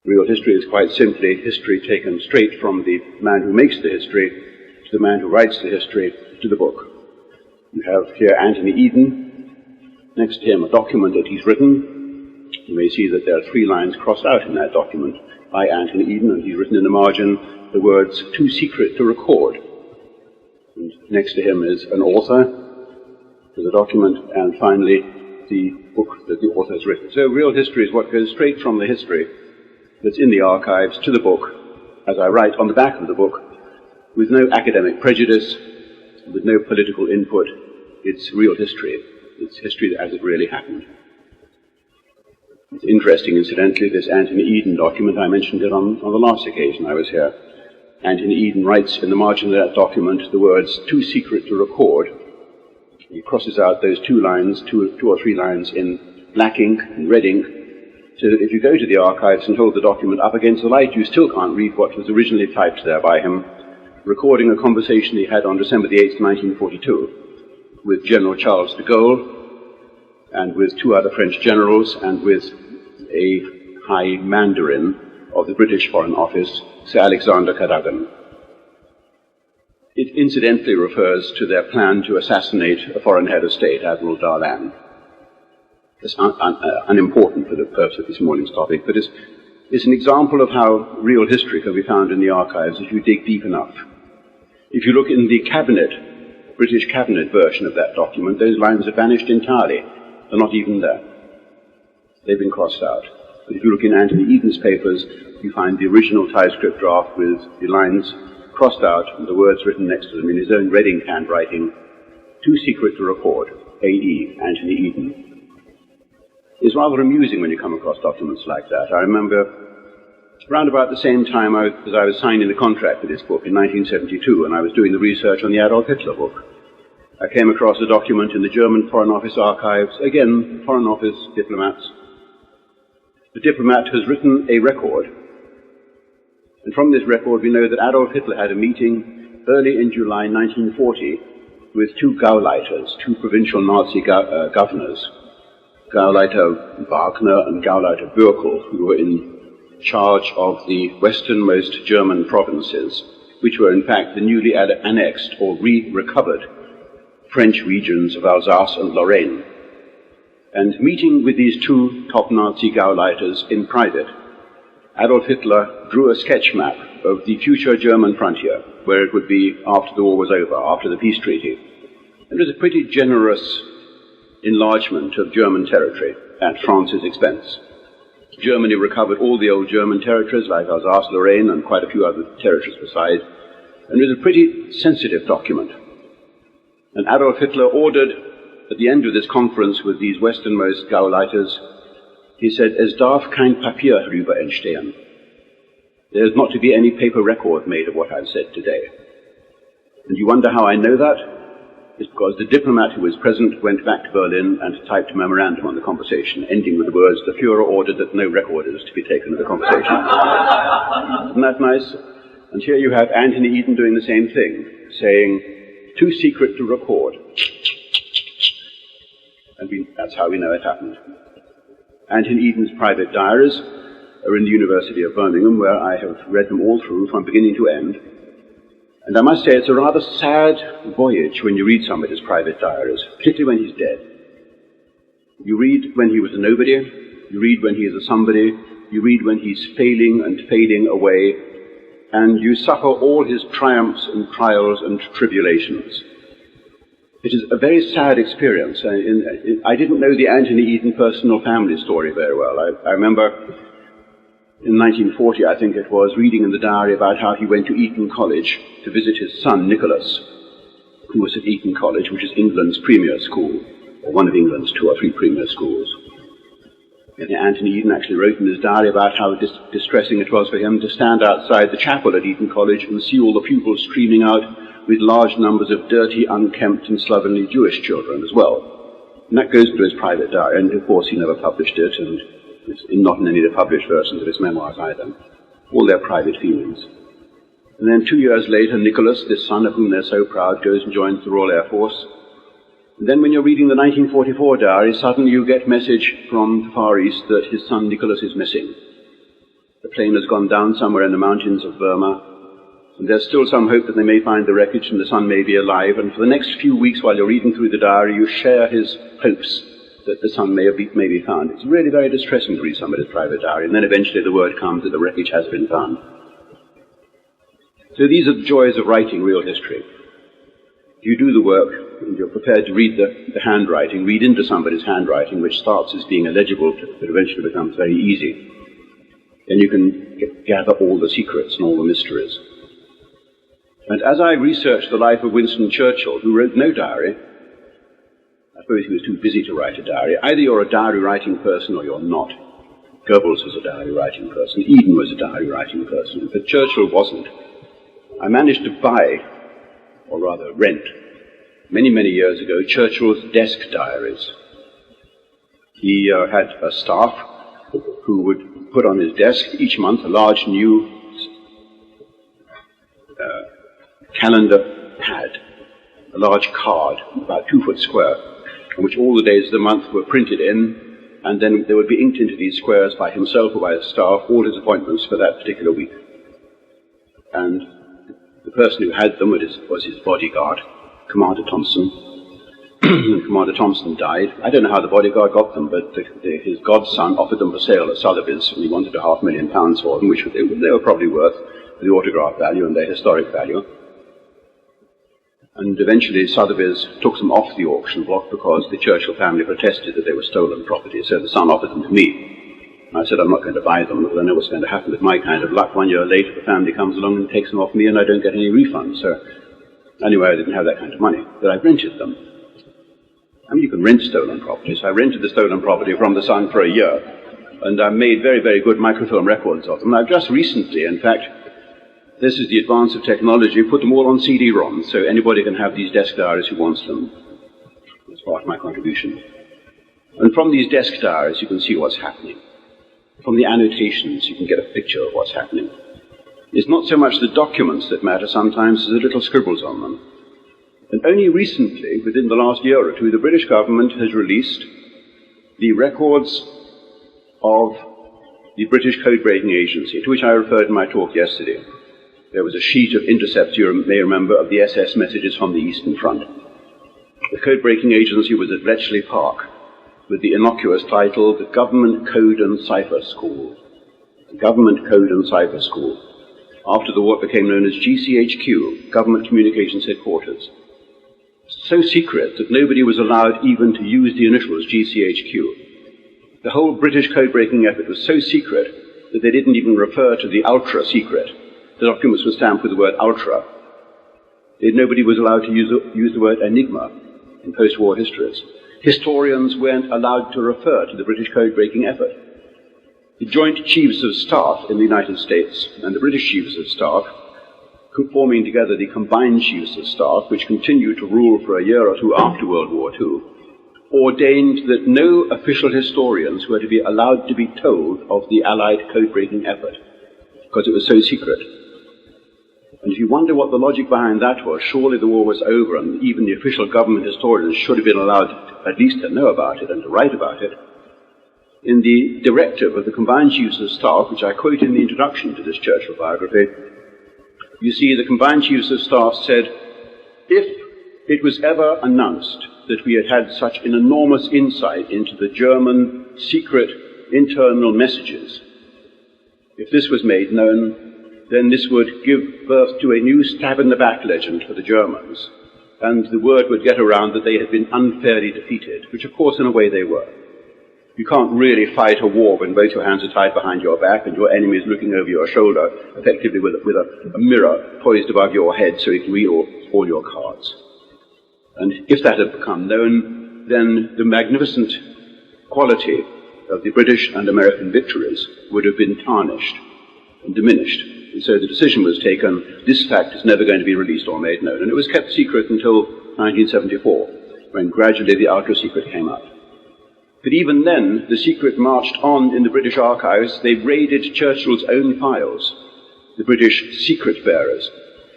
Real history is quite simply history taken straight from the man who makes the history to the man who writes the history to the book. You have here Anthony Eden, next to him a document that he's written. You may see that there are 3 lines crossed out in that document by Anthony Eden, and he's written in the margin the words, "too secret to record." And next to him is an author to the document, and finally the book that the author has written. So real history is what goes straight from the history that's in the archives to the book, as I write on the back of the book, with no academic prejudice, with no political input. It's real history. It's history as it really happened. It's interesting, incidentally, this Anthony Eden document, I mentioned it on the last occasion I was here. Anthony Eden writes in the margin of that document the words, "too secret to record." He crosses out those 2 lines, 2 or 3 lines in black ink and red ink, so that if you go to the archives and hold the document up against the light, you still can't read what was originally typed there by him, recording a conversation he had on December the 8th, 1942, with General Charles de Gaulle, and with 2 other French generals, and with a high mandarin of the British Foreign Office, Sir Alexander Cadogan. It incidentally refers to their plan to assassinate a foreign head of state, Admiral Darlan. It's unimportant for the purpose of this morning's topic, but it's an example of how real history can be found in the archives if you dig deep enough. If you look in the British cabinet version of that document, those lines are vanished entirely. They're not even there. They've been crossed out. But if you look in Anthony Eden's papers, you find the original typescript draft with the lines crossed out and the words written next to them in his own red ink handwriting, "too secret to record, A.E., Anthony Eden." It's rather amusing when you come across documents like that. I remember around about the same time as I was signing the contract for this book in 1972, and I was doing the research on the Adolf Hitler book, I came across a document in the German Foreign Office archives, again, Foreign Office diplomats. The diplomat has written a record, and from this record we know that Adolf Hitler had a meeting early in July 1940 with 2 Gauleiters, 2 provincial Nazi governors, Gauleiter Wagner and Gauleiter Bürkel, who were in charge of the westernmost German provinces, which were in fact the newly annexed or recovered French regions of Alsace and Lorraine. And meeting with these 2 top Nazi Gauleiters in private, Adolf Hitler drew a sketch map of the future German frontier, where it would be after the war was over, after the peace treaty. It was a pretty generous enlargement of German territory at France's expense. Germany recovered all the old German territories like Alsace, Lorraine, and quite a few other territories besides, and it was a pretty sensitive document. And Adolf Hitler ordered, at the end of this conference with these westernmost Gauleiters, he said, "Es darf kein Papier herüber entstehen." There is not to be any paper record made of what I've said today. And you wonder how I know that? It's because the diplomat who was present went back to Berlin and typed a memorandum on the conversation, ending with the words, "The Führer ordered that no record is to be taken of the conversation." Isn't that nice? And here you have Anthony Eden doing the same thing, saying, "too secret to record." And that's how we know it happened. Anthony Eden's private diaries are in the University of Birmingham, where I have read them all through from beginning to end. And I must say it's a rather sad voyage when you read somebody's private diaries, particularly when he's dead. You read when he was a nobody, you read when he is a somebody, you read when he's failing and fading away, and you suffer all his triumphs and trials and tribulations. It is a very sad experience. I didn't know the Anthony Eden personal family story very well. I remember in 1940, I think it was, reading in the diary about how he went to Eton College to visit his son, Nicholas, who was at Eton College, which is England's premier school, or one of England's 2 or 3 premier schools. And Anthony Eden actually wrote in his diary about how distressing it was for him to stand outside the chapel at Eton College and see all the pupils streaming out with large numbers of dirty, unkempt and slovenly Jewish children as well. And that goes into his private diary, and of course he never published it, and it's not in any of the published versions of his memoirs either. All their private feelings. And then 2 years later, Nicholas, this son of whom they're so proud, goes and joins the Royal Air Force. And then when you're reading the 1944 diary, suddenly you get message from the Far East that his son Nicholas is missing. The plane has gone down somewhere in the mountains of Burma, and there's still some hope that they may find the wreckage and the son may be alive, and for the next few weeks while you're reading through the diary, you share his hopes that the son may be found. It's really very distressing to read somebody's private diary, and then eventually the word comes that the wreckage has been found. So these are the joys of writing real history. You do the work, and you're prepared to read the handwriting, read into somebody's handwriting, which starts as being illegible, but eventually becomes very easy. Then you can gather all the secrets and all the mysteries. And as I researched the life of Winston Churchill, who wrote no diary, I suppose he was too busy to write a diary. Either you're a diary-writing person or you're not. Goebbels was a diary-writing person. Eden was a diary-writing person. But Churchill wasn't. I managed to buy, or rather rent, many, many years ago, Churchill's desk diaries. He had a staff who would put on his desk each month a large new calendar pad, a large card, about 2 foot square, in which all the days of the month were printed in, and then they would be inked into these squares by himself or by his staff, all his appointments for that particular week. And the person who had them was his bodyguard, Commander Thompson. And Commander Thompson died. I don't know how the bodyguard got them, but his godson offered them for sale at Sotheby's, and he wanted £500,000 for them, which they were probably worth the autograph value and their historic value. And eventually Sotheby's took them off the auction block because the Churchill family protested that they were stolen property, so the son offered them to me. I said, I'm not going to buy them, because I know what's going to happen with my kind of luck. 1 year later, the family comes along and takes them off me, and I don't get any refund. So, anyway, I didn't have that kind of money, but I rented them. I mean, you can rent stolen property, so I rented the stolen property from the son for a year, and I made very, very good microfilm records of them. I've just recently, in fact, this is the advance of technology, put them all on CD-ROMs, so anybody can have these desk diaries who wants them. That's part of my contribution. And from these desk diaries, you can see what's happening. From the annotations, you can get a picture of what's happening. It's not so much the documents that matter sometimes as the little scribbles on them. And only recently, within the last year or two, the British government has released the records of the British Code-Breaking Agency, to which I referred in my talk yesterday. There was a sheet of intercepts, you may remember, of the SS messages from the Eastern Front. The Code-Breaking Agency was at Bletchley Park, with the innocuous title, The Government Code and Cipher School. The Government Code and Cipher School. After the war, it became known as GCHQ, Government Communications Headquarters. So secret that nobody was allowed even to use the initials GCHQ. The whole British code-breaking effort was so secret that they didn't even refer to the ultra-secret. The documents were stamped with the word ultra. Nobody was allowed to use the word enigma in post-war histories. Historians weren't allowed to refer to the British code-breaking effort. The Joint Chiefs of Staff in the United States and the British Chiefs of Staff, forming together the Combined Chiefs of Staff, which continued to rule for a year or two after World War II, ordained that no official historians were to be allowed to be told of the Allied code-breaking effort, because it was so secret. And if you wonder what the logic behind that was, surely the war was over, and even the official government historians should have been allowed at least to know about it and to write about it. In the directive of the Combined Chiefs of Staff, which I quote in the introduction to this Churchill biography, you see the Combined Chiefs of Staff said, if it was ever announced that we had had such an enormous insight into the German secret internal messages, if this was made known, then this would give birth to a new stab-in-the-back legend for the Germans, and the word would get around that they had been unfairly defeated, which of course in a way they were. You can't really fight a war when both your hands are tied behind your back and your enemy is looking over your shoulder, effectively with a mirror poised above your head so he can read all your cards. And if that had become known, then the magnificent quality of the British and American victories would have been tarnished and diminished. And so the decision was taken, this fact is never going to be released or made known. And it was kept secret until 1974, when gradually the outer secret came out. But even then, the secret marched on in the British archives. They raided Churchill's own files, the British secret bearers.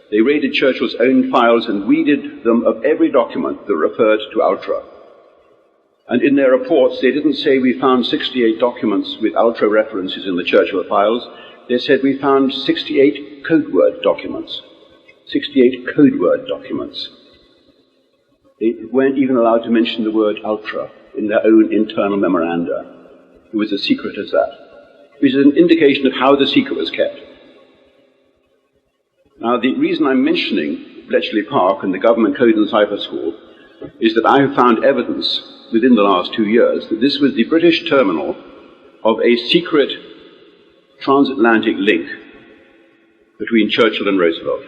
They raided Churchill's own files and weeded them of every document that referred to ultra. And in their reports, they didn't say we found 68 documents with ultra references in the Churchill files. they said we found 68 code word documents. 68 code word documents. They weren't even allowed to mention the word ultra in their own internal memoranda. It was as secret as that, which is an indication of how the secret was kept. Now, the reason I'm mentioning Bletchley Park and the Government Code and Cipher School is that I have found evidence within the last 2 years that this was the British terminal of a secret transatlantic link between Churchill and Roosevelt.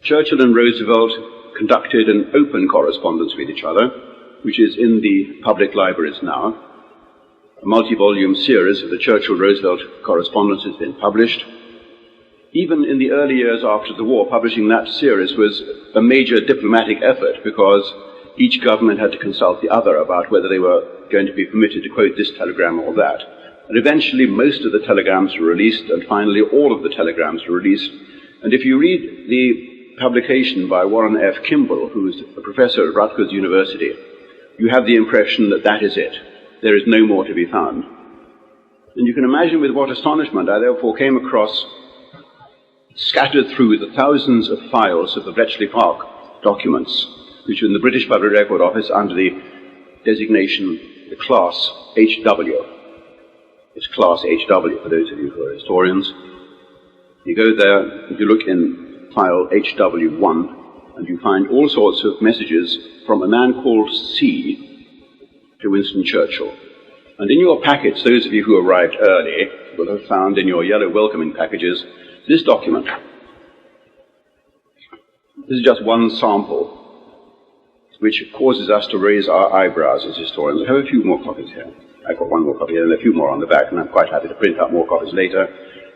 Churchill and Roosevelt conducted an open correspondence with each other, which is in the public libraries now. A multi-volume series of the Churchill-Roosevelt correspondence has been published. Even in the early years after the war, publishing that series was a major diplomatic effort because each government had to consult the other about whether they were going to be permitted to quote this telegram or that. And eventually most of the telegrams were released, and finally all of the telegrams were released. And if you read the publication by Warren F. Kimball, who is a professor at Rutgers University, you have the impression that that is it. There is no more to be found. And you can imagine with what astonishment I therefore came across, scattered through the thousands of files of the Bletchley Park documents, which are in the British Public Record Office under the designation, the Class HW. It's Class HW for those of you who are historians. You go there, if you look in file HW1, and you find all sorts of messages from a man called C to Winston Churchill. And in your packets, those of you who arrived early will have found in your yellow welcoming packages this document. This is just one sample, which causes us to raise our eyebrows as historians. I have a few more copies here. I've got one more copy here and a few more on the back, and I'm quite happy to print out more copies later.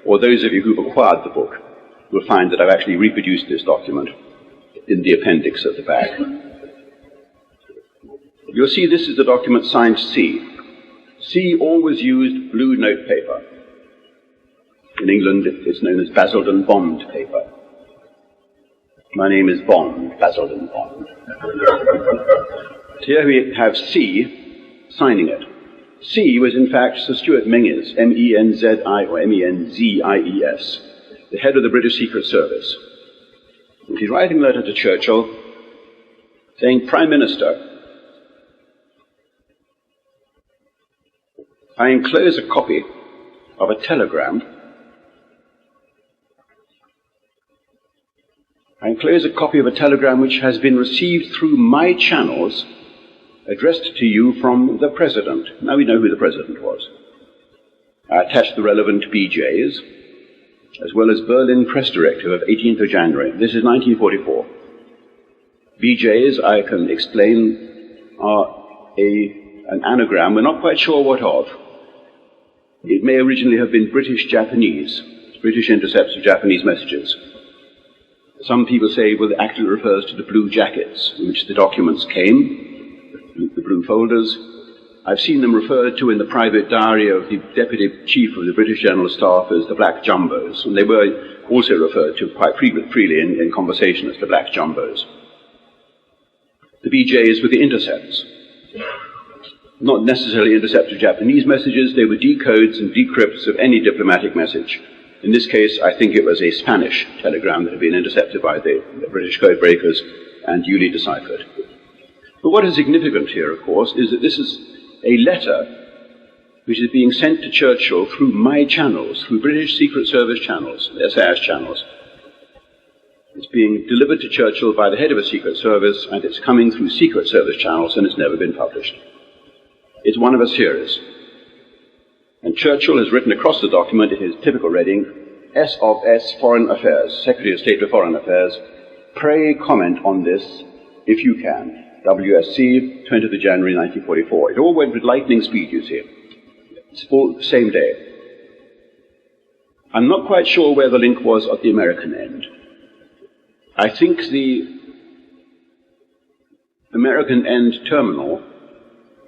Or those of you who've acquired the book will find that I've actually reproduced this document in the appendix at the back. You'll see this is the document signed C. C always used blue notepaper. In England, it's known as Basildon bond paper. My name is Bond, Basildon Bond. Here we have C signing it. C was in fact Sir Stuart Menzies, M-E-N-Z-I or M-E-N-Z-I-E-S, the head of the British Secret Service. And he's writing a letter to Churchill saying, Prime Minister, I enclose a copy of a telegram. I enclose a copy of a telegram which has been received through my channels, addressed to you from the President. Now we know who the President was. I attached the relevant BJs, as well as Berlin Press Directive of 18th of January. This is 1944. BJs, I can explain, are an anagram. We're not quite sure what of. It may originally have been British-Japanese, British intercepts of Japanese messages. Some people say, well, it actually refers to the blue jackets in which the documents came, the blue folders. I've seen them referred to in the private diary of the Deputy Chief of the British General Staff as the black jumbos, and they were also referred to quite freely in conversation as the black jumbos. The BJs were the intercepts. Not necessarily intercepts of Japanese messages, they were decodes and decrypts of any diplomatic message. In this case, I think it was a Spanish telegram that had been intercepted by the British code breakers and duly deciphered. But what is significant here, of course, is that this is a letter which is being sent to Churchill through my channels, through British Secret Service channels, SAS channels. It's being delivered to Churchill by the head of a Secret Service, and it's coming through Secret Service channels, and it's never been published. It's one of a series. And Churchill has written across the document in his typical reading, S of S, Foreign Affairs, Secretary of State for Foreign Affairs, pray comment on this if you can. WSC, 20th of January 1944. It all went with lightning speed, you see. It's all the same day. I'm not quite sure where the link was at the American end. I think the American end terminal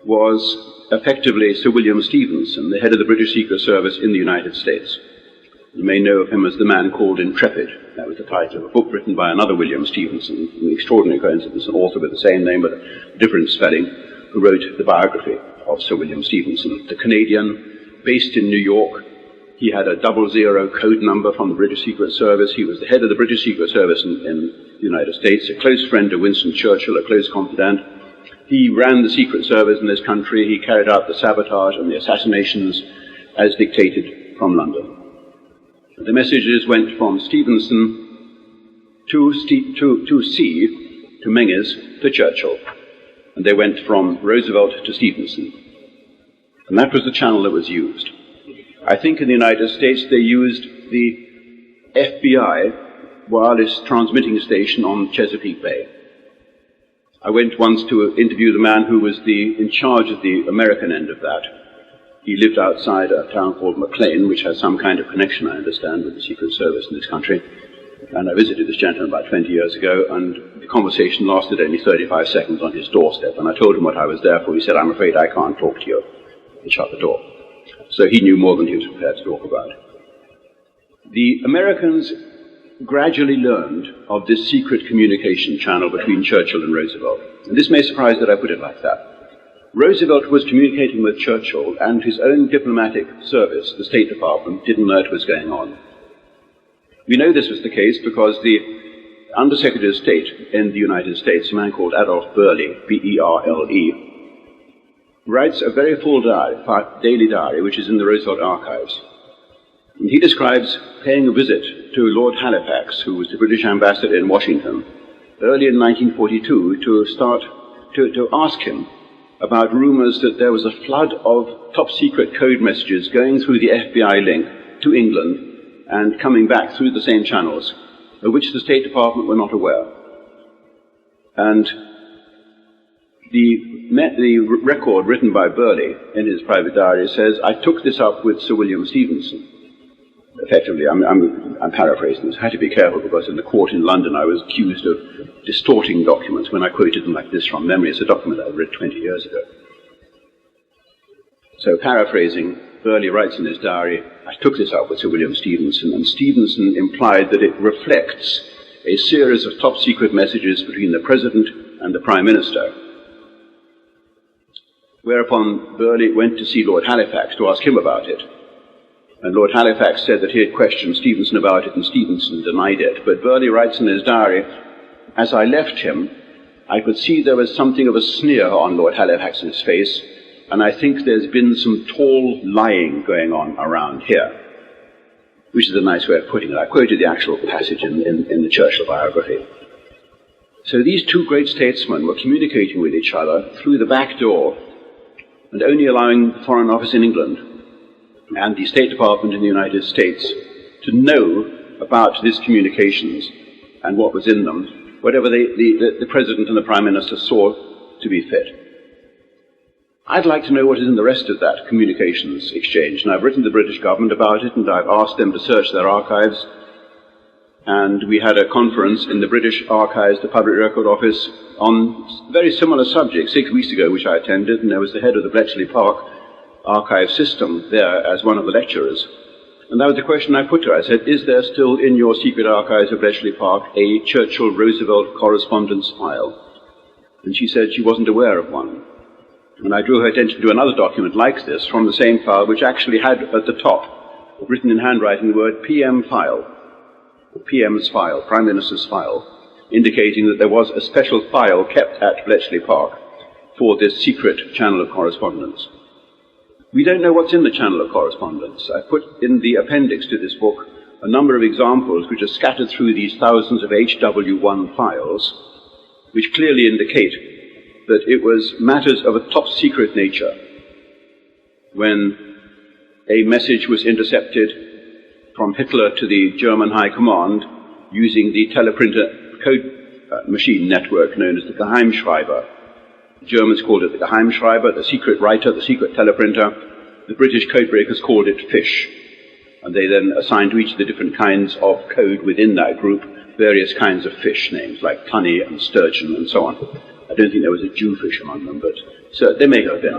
was effectively Sir William Stevenson, the head of the British Secret Service in the United States. You may know of him as the man called Intrepid. That was the title of a book written by another William Stevenson, an extraordinary coincidence, an author with the same name but a different spelling, who wrote the biography of Sir William Stevenson, the Canadian, based in New York, He had a 00 code number from the British Secret Service. He was the head of the British Secret Service in the United States, a close friend of Winston Churchill, a close confidant. He ran the Secret Service in this country. He carried out the sabotage and the assassinations as dictated from London. The messages went from Stevenson to Menzies to Churchill, and they went from Roosevelt to Stevenson. And that was the channel that was used. I think in the United States they used the FBI wireless transmitting station on Chesapeake Bay. I went once to interview the man who was in charge of the American end of that. He lived outside a town called McLean, which has some kind of connection, I understand, with the Secret Service in this country. And I visited this gentleman about 20 years ago, and the conversation lasted only 35 seconds on his doorstep. And I told him what I was there for. He said, "I'm afraid I can't talk to you." He shut the door. So he knew more than he was prepared to talk about. The Americans gradually learned of this secret communication channel between Churchill and Roosevelt. And this may surprise that I put it like that. Roosevelt was communicating with Churchill, and his own diplomatic service, the State Department, didn't know it was going on. We know this was the case because the Undersecretary of State in the United States, a man called Adolph Burley, B-E-R-L-E, writes a very full daily diary, which is in the Roosevelt archives. And he describes paying a visit to Lord Halifax, who was the British ambassador in Washington, early in 1942, to ask him about rumors that there was a flood of top-secret code messages going through the FBI link to England and coming back through the same channels, of which the State Department were not aware. And the record written by Burley in his private diary says, "I took this up with Sir William Stevenson." Effectively, I'm paraphrasing this. I had to be careful because in the court in London I was accused of distorting documents when I quoted them like this from memory. It's a document I read 20 years ago. So paraphrasing, Burley writes in his diary, "I took this up with Sir William Stevenson, and Stevenson implied that it reflects a series of top-secret messages between the President and the Prime Minister." Whereupon Burley went to see Lord Halifax to ask him about it. And Lord Halifax said that he had questioned Stevenson about it, and Stevenson denied it. But Burley writes in his diary, "As I left him, I could see there was something of a sneer on Lord Halifax's face, and I think there's been some tall lying going on around here," which is a nice way of putting it. I quoted the actual passage in the Churchill biography. So these two great statesmen were communicating with each other through the back door, and only allowing the Foreign Office in England and the State Department in the United States to know about these communications and what was in them, whatever the President and the Prime Minister saw to be fit. I'd like to know what is in the rest of that communications exchange, and I've written to the British government about it, and I've asked them to search their archives. And we had a conference in the British Archives, the Public Record Office, on a very similar subject 6 weeks ago, which I attended, and there was the head of the Bletchley Park archive system there as one of the lecturers. And that was the question I put to her. I said, "Is there still in your secret archives of Bletchley Park a Churchill-Roosevelt correspondence file?" And she said she wasn't aware of one. And I drew her attention to another document like this from the same file, which actually had at the top, written in handwriting, the word PM file, PM's file, Prime Minister's file, indicating that there was a special file kept at Bletchley Park for this secret channel of correspondence. We don't know what's in the channel of correspondence. I put in the appendix to this book a number of examples which are scattered through these thousands of HW1 files, which clearly indicate that it was matters of a top-secret nature when a message was intercepted from Hitler to the German High Command using the teleprinter code machine network known as the Geheimschreiber. The Germans called it the Geheimschreiber, the secret writer, the secret teleprinter. The British codebreakers called it fish. And they then assigned to each of the different kinds of code within that group various kinds of fish names, like tunny and sturgeon and so on. I don't think there was a Jewfish among them, but so they may have been.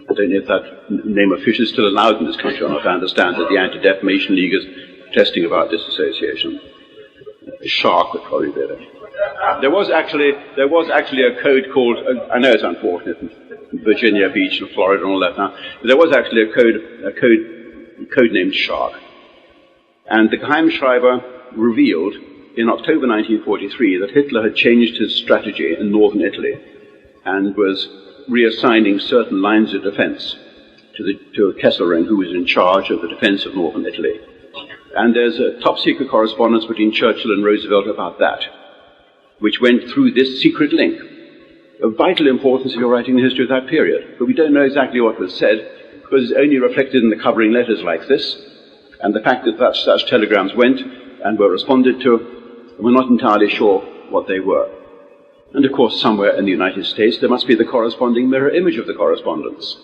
I don't know if that name of fish is still allowed in this country or not. I understand that the Anti-Defamation League is protesting about this association. A shark would probably be there. There was actually a code called, I know it's unfortunate, in Virginia Beach and Florida and all that now, but there was actually a code codenamed Shark. And the Geheimschreiber revealed in October 1943 that Hitler had changed his strategy in northern Italy and was reassigning certain lines of defense to Kesselring, who was in charge of the defense of northern Italy. And there's a top-secret correspondence between Churchill and Roosevelt about that, which went through this secret link of vital importance if you're writing the history of that period. But we don't know exactly what was said, because it's only reflected in the covering letters like this, and the fact that such telegrams went and were responded to, and we're not entirely sure what they were. And of course, somewhere in the United States, there must be the corresponding mirror image of the correspondence.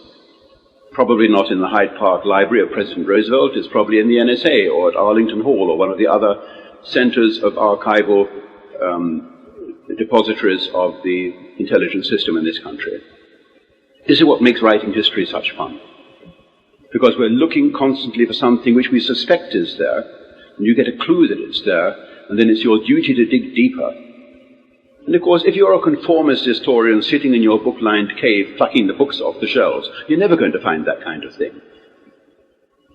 Probably not in the Hyde Park Library of President Roosevelt. It's probably in the NSA or at Arlington Hall or one of the other centers of archival depositories of the intelligence system in this country. This is what makes writing history such fun. Because we're looking constantly for something which we suspect is there, and you get a clue that it's there, and then it's your duty to dig deeper. And of course, if you're a conformist historian sitting in your book-lined cave plucking the books off the shelves, you're never going to find that kind of thing.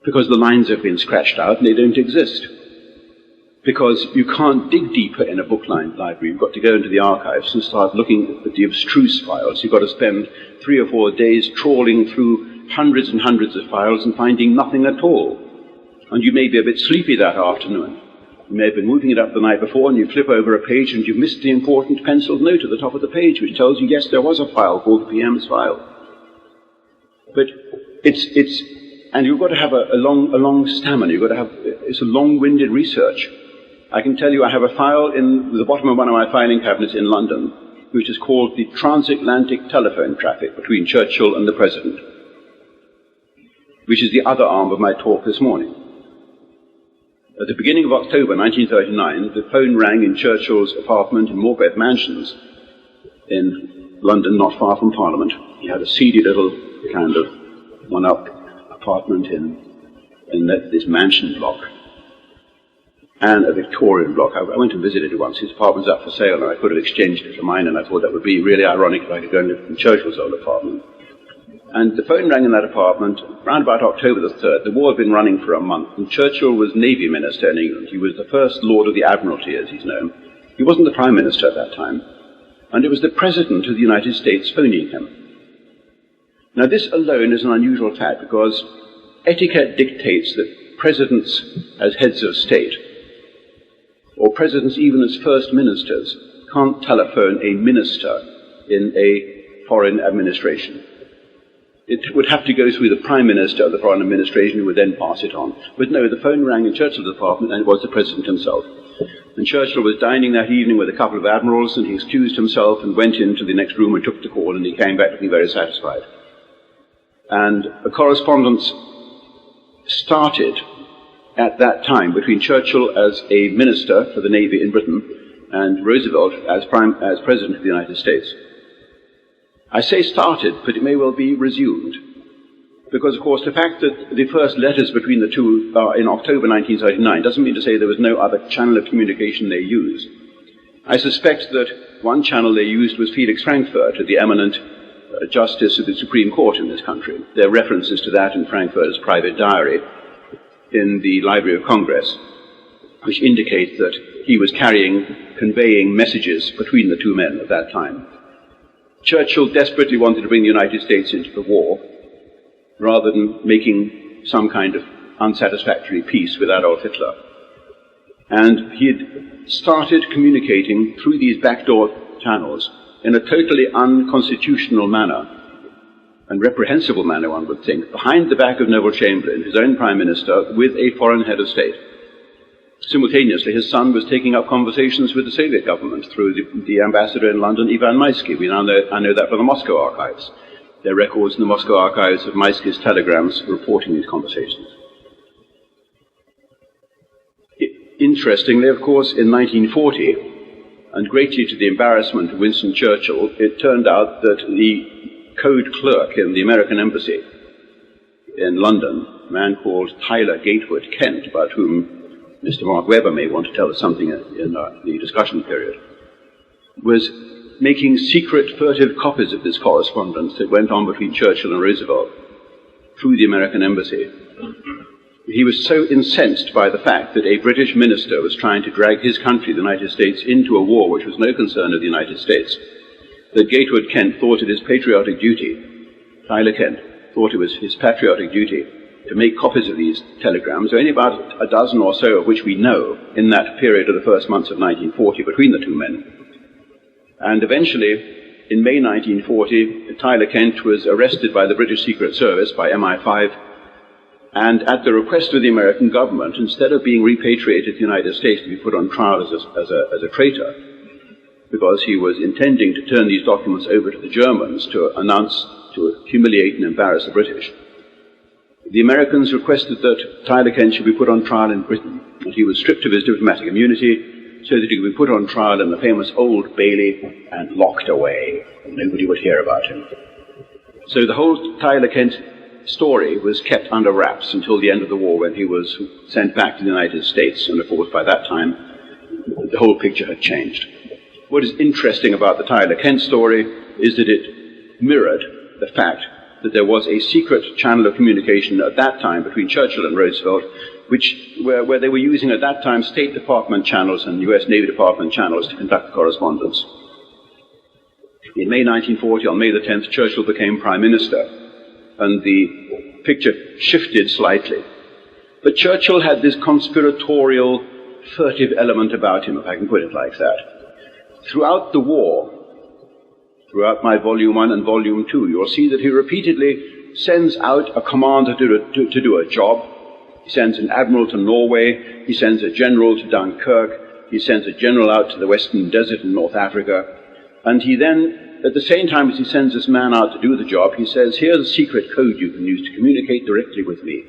Because the lines have been scratched out and they don't exist. Because you can't dig deeper in a book-lined library. You've got to go into the archives and start looking at the abstruse files. You've got to spend 3 or 4 days trawling through hundreds and hundreds of files and finding nothing at all. And you may be a bit sleepy that afternoon. You may have been moving it up the night before, and you flip over a page and you've missed the important penciled note at the top of the page, which tells you, yes, there was a file called the PM's file. But and you've got to have a long stamina. You've got to have, it's a long-winded research. I can tell you I have a file in the bottom of one of my filing cabinets in London, which is called the transatlantic telephone traffic between Churchill and the President, which is the other arm of my talk this morning. At the beginning of October 1939, the phone rang in Churchill's apartment in Morpeth Mansions in London, not far from Parliament. He had a seedy little kind of one-up apartment in this mansion block, and a Victorian block. I went and visited it once. His apartment was up for sale, and I could have exchanged it for mine, and I thought that would be really ironic if I could go and live in Churchill's old apartment. And the phone rang in that apartment around about October the 3rd. The war had been running for a month, and Churchill was Navy Minister in England. He was the first Lord of the Admiralty, as he's known. He wasn't the Prime Minister at that time, and it was the President of the United States phoning him. Now, this alone is an unusual fact, because etiquette dictates that presidents as heads of state, or presidents even as first ministers, can't telephone a minister in a foreign administration. It would have to go through the Prime Minister of the foreign administration, who would then pass it on. But no, the phone rang in Churchill's apartment, and it was the President himself. And Churchill was dining that evening with a couple of admirals, and he excused himself and went into the next room and took the call, and he came back looking very satisfied. And a correspondence started at that time between Churchill as a minister for the Navy in Britain and Roosevelt as President of the United States. I say started, but it may well be resumed, because, of course, the fact that the first letters between the two are in October 1939 doesn't mean to say there was no other channel of communication they used. I suspect that one channel they used was Felix Frankfurt, the eminent Justice of the Supreme Court in this country. There are references to that in Frankfurt's private diary in the Library of Congress, which indicate that he was conveying messages between the two men at that time. Churchill desperately wanted to bring the United States into the war, rather than making some kind of unsatisfactory peace with Adolf Hitler. And he had started communicating through these backdoor channels in a totally unconstitutional manner, and reprehensible manner, one would think, behind the back of Neville Chamberlain, his own Prime Minister, with a foreign head of state. Simultaneously, his son was taking up conversations with the Soviet government through the ambassador in London, Ivan Maisky. I know that from the Moscow archives. There are records in the Moscow archives of Maisky's telegrams reporting these conversations. Interestingly, of course, in 1940, and greatly to the embarrassment of Winston Churchill, it turned out that the code clerk in the American embassy in London, a man called Tyler Gatewood Kent, about whom Mr. Mark Webber may want to tell us something in the discussion period, was making secret, furtive copies of this correspondence that went on between Churchill and Roosevelt through the American embassy. He was so incensed by the fact that a British minister was trying to drag his country, the United States, into a war which was no concern of the United States, that Gatewood Kent thought it his patriotic duty, Tyler Kent thought it was his patriotic duty to make copies of these telegrams, only about a dozen or so of which we know in that period of the first months of 1940 between the two men. And eventually, in May 1940, Tyler Kent was arrested by the British Secret Service, by MI5, and at the request of the American government, instead of being repatriated to the United States to be put on trial as a traitor, because he was intending to turn these documents over to the Germans to humiliate and embarrass the British, the Americans requested that Tyler Kent should be put on trial in Britain, and he was stripped of his diplomatic immunity so that he could be put on trial in the famous Old Bailey and locked away, and nobody would hear about him. So the whole Tyler Kent story was kept under wraps until the end of the war, when he was sent back to the United States, and of course by that time the whole picture had changed. What is interesting about the Tyler Kent story is that it mirrored the fact that there was a secret channel of communication at that time between Churchill and Roosevelt, where they were using at that time State Department channels and US Navy Department channels to conduct correspondence. In May 1940, on May the 10th, Churchill became Prime Minister, and the picture shifted slightly. But Churchill had this conspiratorial, furtive element about him, if I can put it like that. Throughout the war, throughout my Volume 1 and Volume 2, you'll see that he repeatedly sends out a commander to do a job. He sends an admiral to Norway, he sends a general to Dunkirk, he sends a general out to the Western Desert in North Africa, and he then, at the same time as he sends this man out to do the job, he says, here's a secret code you can use to communicate directly with me,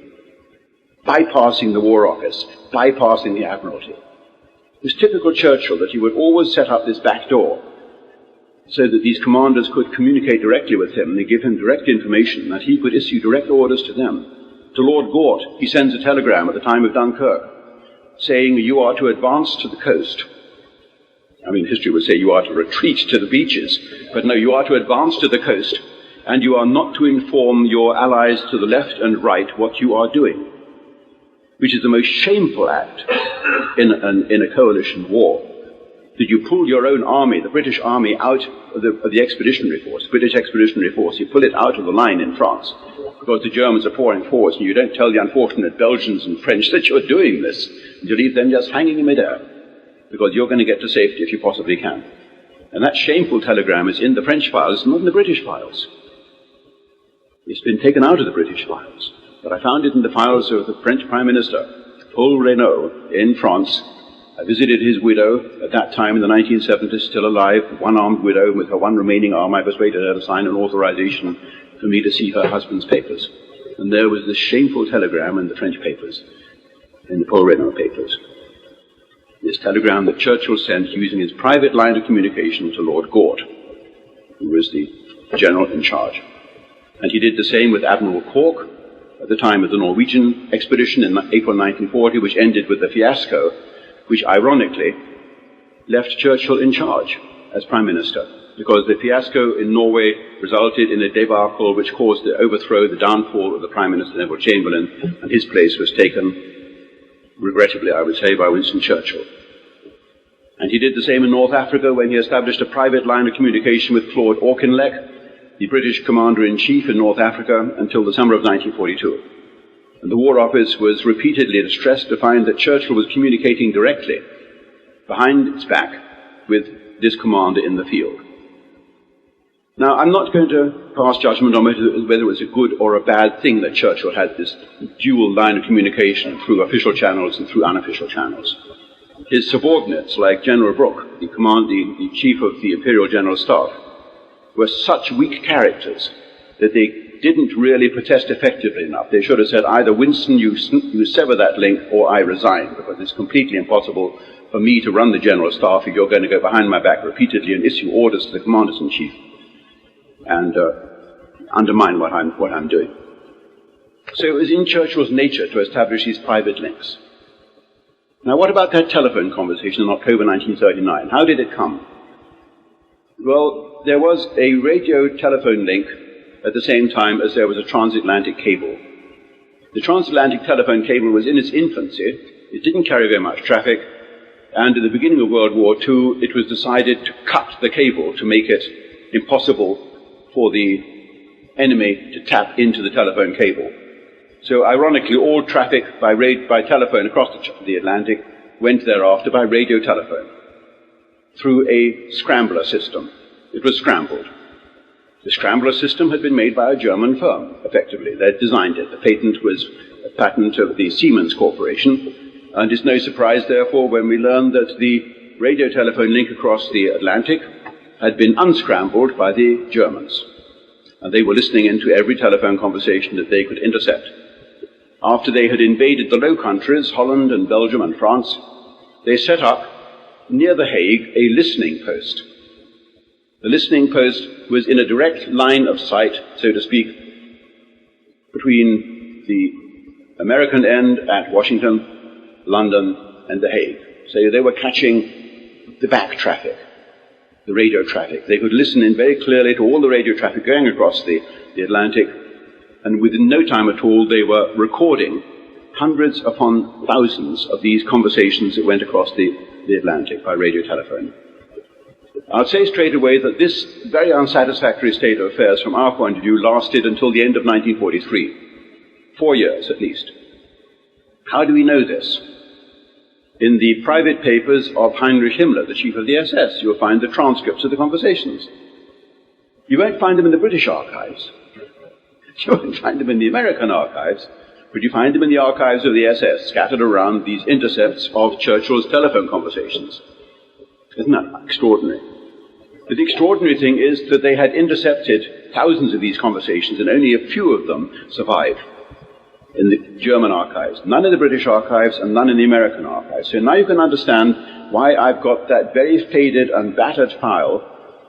bypassing the War Office, bypassing the Admiralty. It was typical Churchill that he would always set up this back door so that these commanders could communicate directly with him, and they give him direct information, that he could issue direct orders to them. To Lord Gort, he sends a telegram at the time of Dunkirk, saying, you are to advance to the coast. I mean, history would say you are to retreat to the beaches, but no, you are to advance to the coast, and you are not to inform your allies to the left and right what you are doing, which is the most shameful act in a coalition war. That you pull your own army, the British army, out of the expeditionary force, British expeditionary force, you pull it out of the line in France, because the Germans are pouring forward, and you don't tell the unfortunate Belgians and French that you're doing this, and you leave them just hanging in midair, because you're going to get to safety if you possibly can. And that shameful telegram is in the French files, not in the British files. It's been taken out of the British files, but I found it in the files of the French Prime Minister, Paul Reynaud, in France. I visited his widow at that time in the 1970s, still alive, one-armed widow with her one remaining arm. I persuaded her to sign an authorization for me to see her husband's papers. And there was this shameful telegram in the French papers, in the Paul Reynaud papers. This telegram that Churchill sent using his private line of communication to Lord Gort, who was the general in charge. And he did the same with Admiral Cork at the time of the Norwegian expedition in April 1940, which ended with the fiasco, which ironically left Churchill in charge as Prime Minister, because the fiasco in Norway resulted in a debacle which caused the overthrow, the downfall of the Prime Minister Neville Chamberlain, and his place was taken, regrettably I would say, by Winston Churchill. And he did the same in North Africa when he established a private line of communication with Claude Auchinleck, the British Commander-in-Chief in North Africa, until the summer of 1942. And the War Office was repeatedly distressed to find that Churchill was communicating directly, behind its back, with this commander in the field. Now, I'm not going to pass judgment on whether it was a good or a bad thing that Churchill had this dual line of communication through official channels and through unofficial channels. His subordinates, like General Brooke, the chief of the Imperial General Staff, were such weak characters that they didn't really protest effectively enough. They should have said, either Winston, you sever that link, or I resign, because it's completely impossible for me to run the General Staff if you're going to go behind my back repeatedly and issue orders to the Commanders-in-Chief and undermine what I'm doing. So it was in Churchill's nature to establish these private links. Now, what about that telephone conversation in October 1939? How did it come? Well, there was a radio telephone link at the same time as there was a transatlantic cable. The transatlantic telephone cable was in its infancy. It didn't carry very much traffic, and at the beginning of World War II, it was decided to cut the cable to make it impossible for the enemy to tap into the telephone cable. So ironically, all traffic by telephone across the Atlantic went thereafter by radio telephone through a scrambler system. It was scrambled. The scrambler system had been made by a German firm, effectively. They'd designed it. The patent was a patent of the Siemens Corporation, and it's no surprise, therefore, when we learn that the radio telephone link across the Atlantic had been unscrambled by the Germans, and they were listening into every telephone conversation that they could intercept. After they had invaded the Low Countries, Holland and Belgium and France, they set up near The Hague a listening post. The listening post was in a direct line of sight, so to speak, between the American end at Washington, London, and The Hague. So they were catching the back traffic, the radio traffic. They could listen in very clearly to all the radio traffic going across the Atlantic, and within no time at all they were recording hundreds upon thousands of these conversations that went across the Atlantic by radio telephone. I'll say straight away that this very unsatisfactory state of affairs from our point of view lasted until the end of 1943, 4 years at least. How do we know this? In the private papers of Heinrich Himmler, the chief of the SS, you'll find the transcripts of the conversations. You won't find them in the British archives. You won't find them in the American archives, but you find them in the archives of the SS, scattered around these intercepts of Churchill's telephone conversations. Isn't that extraordinary? But the extraordinary thing is that they had intercepted thousands of these conversations, and only a few of them survive in the German archives. None in the British archives, and none in the American archives. So now you can understand why I've got that very faded and battered file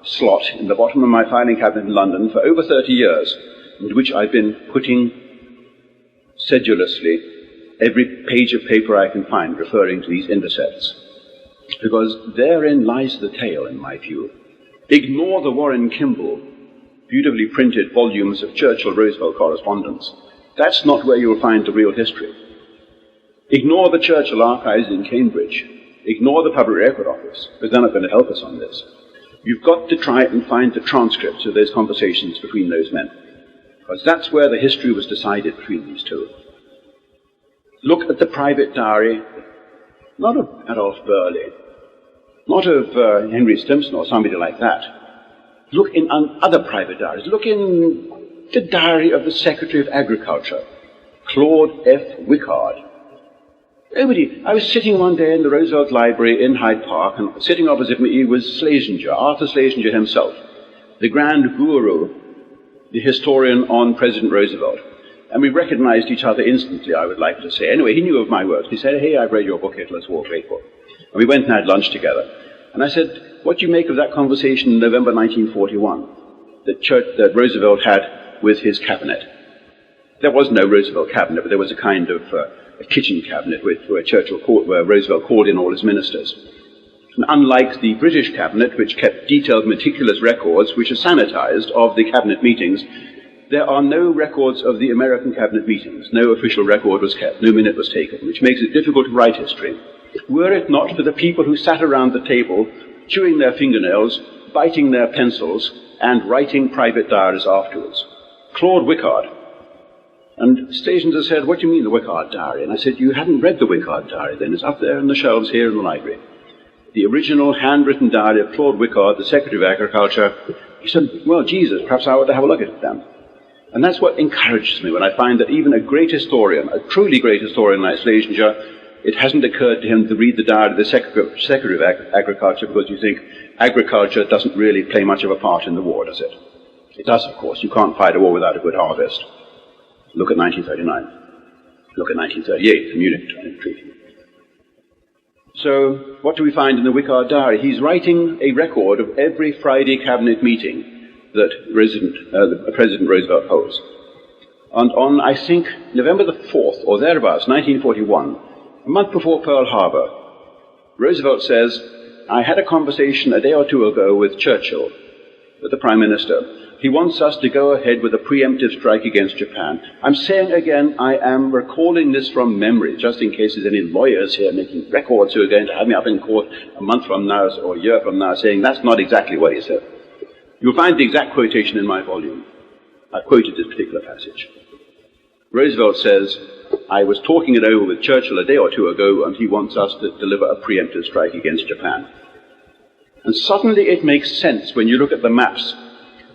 slot in the bottom of my filing cabinet in London for over 30 years, into which I've been putting sedulously every page of paper I can find referring to these intercepts. Because therein lies the tale, in my view. Ignore the Warren Kimball, beautifully printed volumes of Churchill-Roosevelt correspondence. That's not where you'll find the real history. Ignore the Churchill archives in Cambridge. Ignore the Public Record Office, because they're not going to help us on this. You've got to try and find the transcripts of those conversations between those men, because that's where the history was decided between these two. Look at the private diary, not of Adolf Burley, not of Henry Stimson or somebody like that. Look in other private diaries. Look in the diary of the Secretary of Agriculture, Claude F. Wickard. I was sitting one day in the Roosevelt Library in Hyde Park, and sitting opposite me was Schlesinger, Arthur Schlesinger himself, the grand guru, the historian on President Roosevelt. And we recognized each other instantly, I would like to say. Anyway, he knew of my work. He said, "Hey, I've read your book, Hitler's War, great book." And we went and had lunch together. And I said, "What do you make of that conversation in November 1941 that Roosevelt had with his cabinet?" There was no Roosevelt cabinet, but there was a kind of a kitchen cabinet where Roosevelt called in all his ministers. And unlike the British cabinet, which kept detailed, meticulous records, which are sanitized, of the cabinet meetings, there are no records of the American cabinet meetings. No official record was kept, no minute was taken, which makes it difficult to write history. Were it not for the people who sat around the table, chewing their fingernails, biting their pencils, and writing private diaries afterwards. Claude Wickard. And Schlesinger said, "What do you mean, the Wickard diary?" And I said, "You hadn't read the Wickard diary then. It's up there on the shelves here in the library. The original handwritten diary of Claude Wickard, the Secretary of Agriculture." He said, "Well, Jesus, perhaps I ought to have a look at it then." And that's what encourages me when I find that even a great historian, a truly great historian like Schlesinger, it hasn't occurred to him to read the diary of the Secretary of Agriculture, because you think agriculture doesn't really play much of a part in the war, does it? It does, of course. You can't fight a war without a good harvest. Look at 1939. Look at 1938, the Munich Treaty. So, what do we find in the Wickard diary? He's writing a record of every Friday cabinet meeting that President Roosevelt holds. And on, I think, November the 4th, or thereabouts, 1941, a month before Pearl Harbor, Roosevelt says, "I had a conversation a day or two ago with Churchill, with the Prime Minister. he wants us to go ahead with a preemptive strike against Japan. I'm saying again, I am recalling this from memory, just in case there's any lawyers here making records who are going to have me up in court a month from now or a year from now saying that's not exactly what he said. You'll find the exact quotation in my volume. I quoted this particular passage. Roosevelt says, I was talking it over with Churchill a day or two ago, and he wants us to deliver a preemptive strike against Japan. And suddenly it makes sense when you look at the maps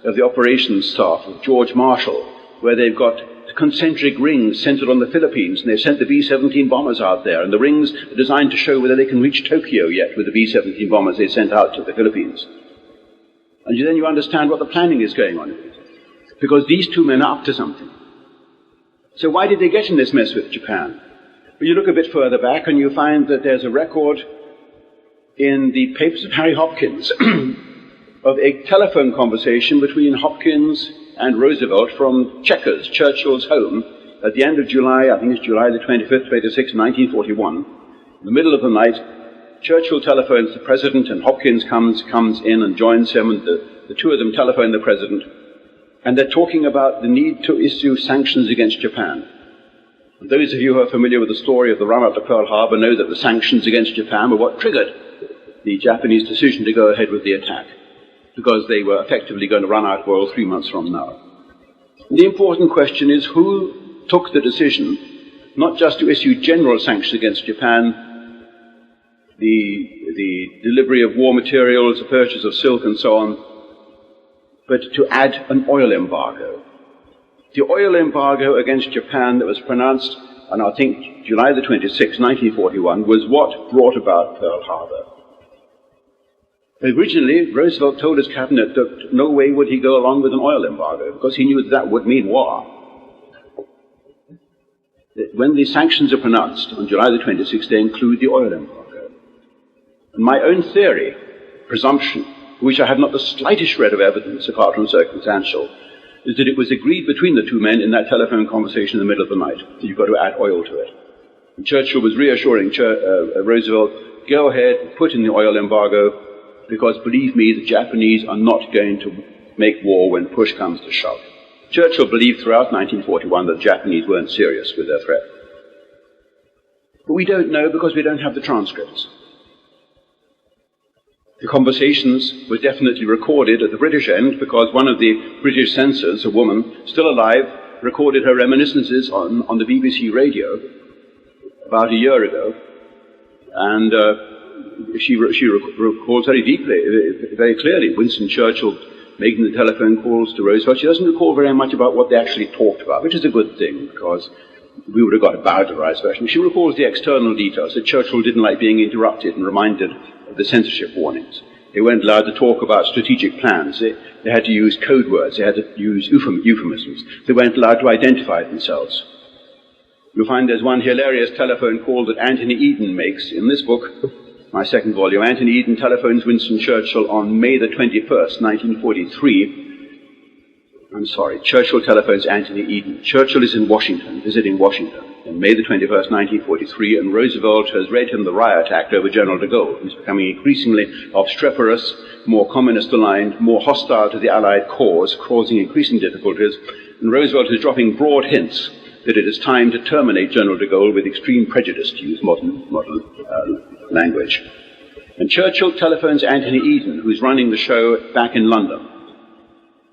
of the operations staff of George Marshall, where they've got concentric rings centered on the Philippines, and they've sent the B-17 bombers out there, and the rings are designed to show whether they can reach Tokyo yet with the B-17 bombers they sent out to the Philippines. And then you understand what the planning is going on, because these two men are up to something. So why did they get in this mess with Japan? Well, you look a bit further back and you find that there's a record in the papers of Harry Hopkins of a telephone conversation between Hopkins and Roosevelt from Chequers, Churchill's home, at the end of July, I think it's July the 25th, 26th, 1941. In the middle of the night, Churchill telephones the President, and Hopkins comes in and joins him, and the two of them telephone the President, and they're talking about the need to issue sanctions against Japan. And those of you who are familiar with the story of the run-up to Pearl Harbor know that the sanctions against Japan were what triggered the Japanese decision to go ahead with the attack, because they were effectively going to run out of oil 3 months from now. The important question is who took the decision not just to issue general sanctions against Japan, the delivery of war materials, the purchase of silk and so on, but to add an oil embargo. The oil embargo against Japan that was pronounced on, I think, July the 26th, 1941, was what brought about Pearl Harbor. Originally, Roosevelt told his cabinet that no way would he go along with an oil embargo, because he knew that would mean war. When the sanctions are pronounced on July the 26th, they include the oil embargo. And my own theory, presumption, for which I have not the slightest shred of evidence apart from circumstantial, is that it was agreed between the two men in that telephone conversation in the middle of the night that you've got to add oil to it. And Churchill was reassuring Roosevelt, go ahead, put in the oil embargo, because believe me, the Japanese are not going to make war when push comes to shove. Churchill believed throughout 1941 that the Japanese weren't serious with their threat. But we don't know because we don't have the transcripts. The conversations were definitely recorded at the British end because one of the British censors, a woman, still alive, recorded her reminiscences on the BBC radio about a year ago. And she recalls very deeply, very clearly, Winston Churchill making the telephone calls to Roosevelt. She doesn't recall very much about what they actually talked about, which is a good thing, because we would have got a Bowdlerized version. She recalls the external details, that Churchill didn't like being interrupted and reminded of the censorship warnings. They weren't allowed to talk about strategic plans. They had to use code words. They had to use euphemisms. They weren't allowed to identify themselves. You'll find there's one hilarious telephone call that Anthony Eden makes in this book, my second volume. Anthony Eden telephones Winston Churchill on May the 21st, 1943. Churchill telephones Anthony Eden. Churchill is in Washington, visiting Washington, on May the 21st, 1943, and Roosevelt has read him the riot act over General de Gaulle. He's becoming increasingly obstreperous, more communist-aligned, more hostile to the Allied cause, causing increasing difficulties, and Roosevelt is dropping broad hints that it is time to terminate General de Gaulle with extreme prejudice, to use modern language. And Churchill telephones Anthony Eden, who's running the show back in London.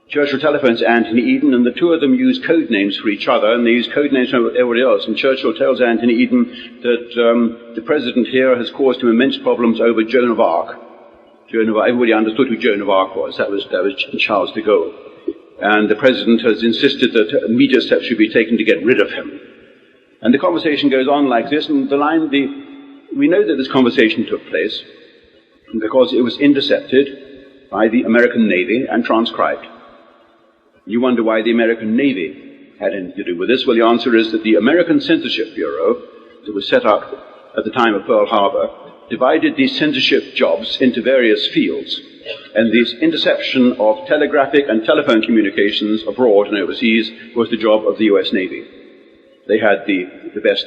Churchill telephones Anthony Eden, and the two of them use code names for each other, and they use code names for everybody else. And Churchill tells Anthony Eden that the president here has caused him immense problems over Joan of Arc. Everybody understood who Joan of Arc was. That was Charles de Gaulle. And the president has insisted that immediate steps should be taken to get rid of him. And the conversation goes on like this, and we know that this conversation took place because it was intercepted by the American Navy and transcribed. You wonder why the American Navy had anything to do with this. Well, the answer is that the American Censorship Bureau that was set up at the time of Pearl Harbor divided these censorship jobs into various fields. And this interception of telegraphic and telephone communications abroad and overseas was the job of the U.S. Navy. They had the best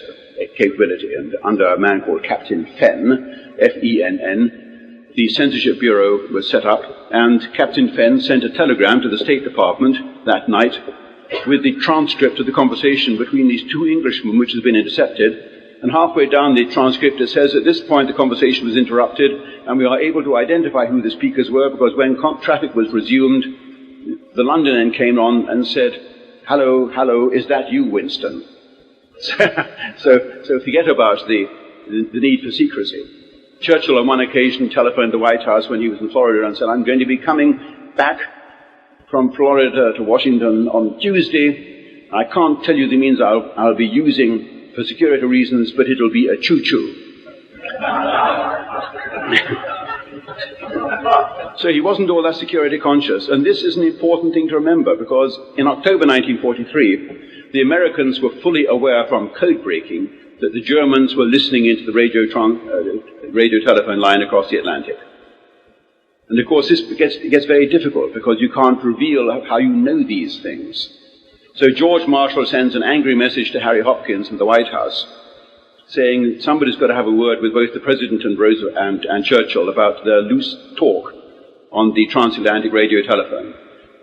capability, and under a man called Captain Fenn, F-E-N-N, the Censorship Bureau was set up, and Captain Fenn sent a telegram to the State Department that night with the transcript of the conversation between these two Englishmen, which has been intercepted. And halfway down the transcript it says, at this point the conversation was interrupted and we are able to identify who the speakers were, because when traffic was resumed, the London end came on and said, hello, hello, is that you, Winston? So forget about the need for secrecy. Churchill on one occasion telephoned the White House when he was in Florida and said, I'm going to be coming back from Florida to Washington on Tuesday. I can't tell you the means I'll be using for security reasons, but it'll be a choo-choo. So he wasn't all that security conscious, and this is an important thing to remember, because in October 1943, the Americans were fully aware from code breaking that the Germans were listening into the radio telephone line across the Atlantic. And of course this gets very difficult, because you can't reveal how you know these things. So George Marshall sends an angry message to Harry Hopkins in the White House, saying somebody's got to have a word with both the President and Roosevelt and Churchill about their loose talk on the transatlantic radio telephone.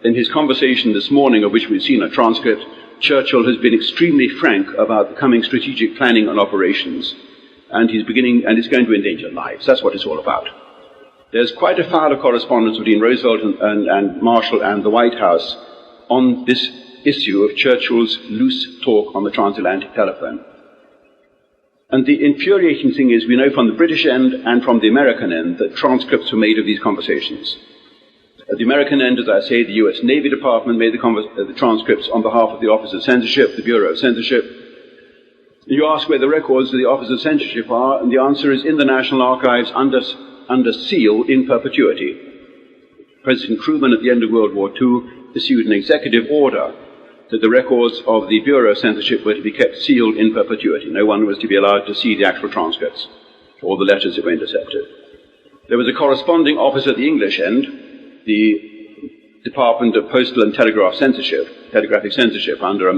In his conversation this morning, of which we've seen a transcript, Churchill has been extremely frank about the coming strategic planning and operations, and it's going to endanger lives. That's what it's all about. There's quite a file of correspondence between Roosevelt and Marshall and the White House on this issue of Churchill's loose talk on the transatlantic telephone. And the infuriating thing is, we know from the British end and from the American end that transcripts were made of these conversations. At the American end, as I say, the US Navy Department made the transcripts on behalf of the Office of Censorship, the Bureau of Censorship. You ask where the records of the Office of Censorship are, and the answer is in the National Archives under seal in perpetuity. President Truman, at the end of World War II, issued an executive order that the records of the Bureau of Censorship were to be kept sealed in perpetuity. No one was to be allowed to see the actual transcripts or the letters that were intercepted. There was a corresponding office at the English end, the Department of Postal and Telegraphic Censorship, under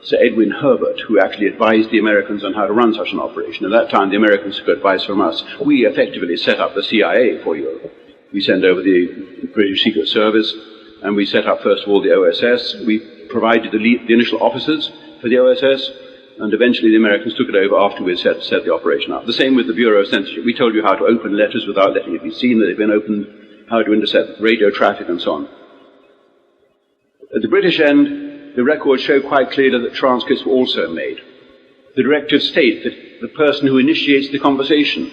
Sir Edwin Herbert, who actually advised the Americans on how to run such an operation. At that time, the Americans took advice from us. We effectively set up the CIA for Europe. We sent over the British Secret Service, and we set up, first of all, the OSS. We provided the initial officers for the OSS, and eventually the Americans took it over after we had set the operation up. The same with the Bureau of Censorship. We told you how to open letters without letting it be seen that they've been opened, how to intercept radio traffic, and so on. At the British end, the records show quite clearly that transcripts were also made. The directives state that the person who initiates the conversation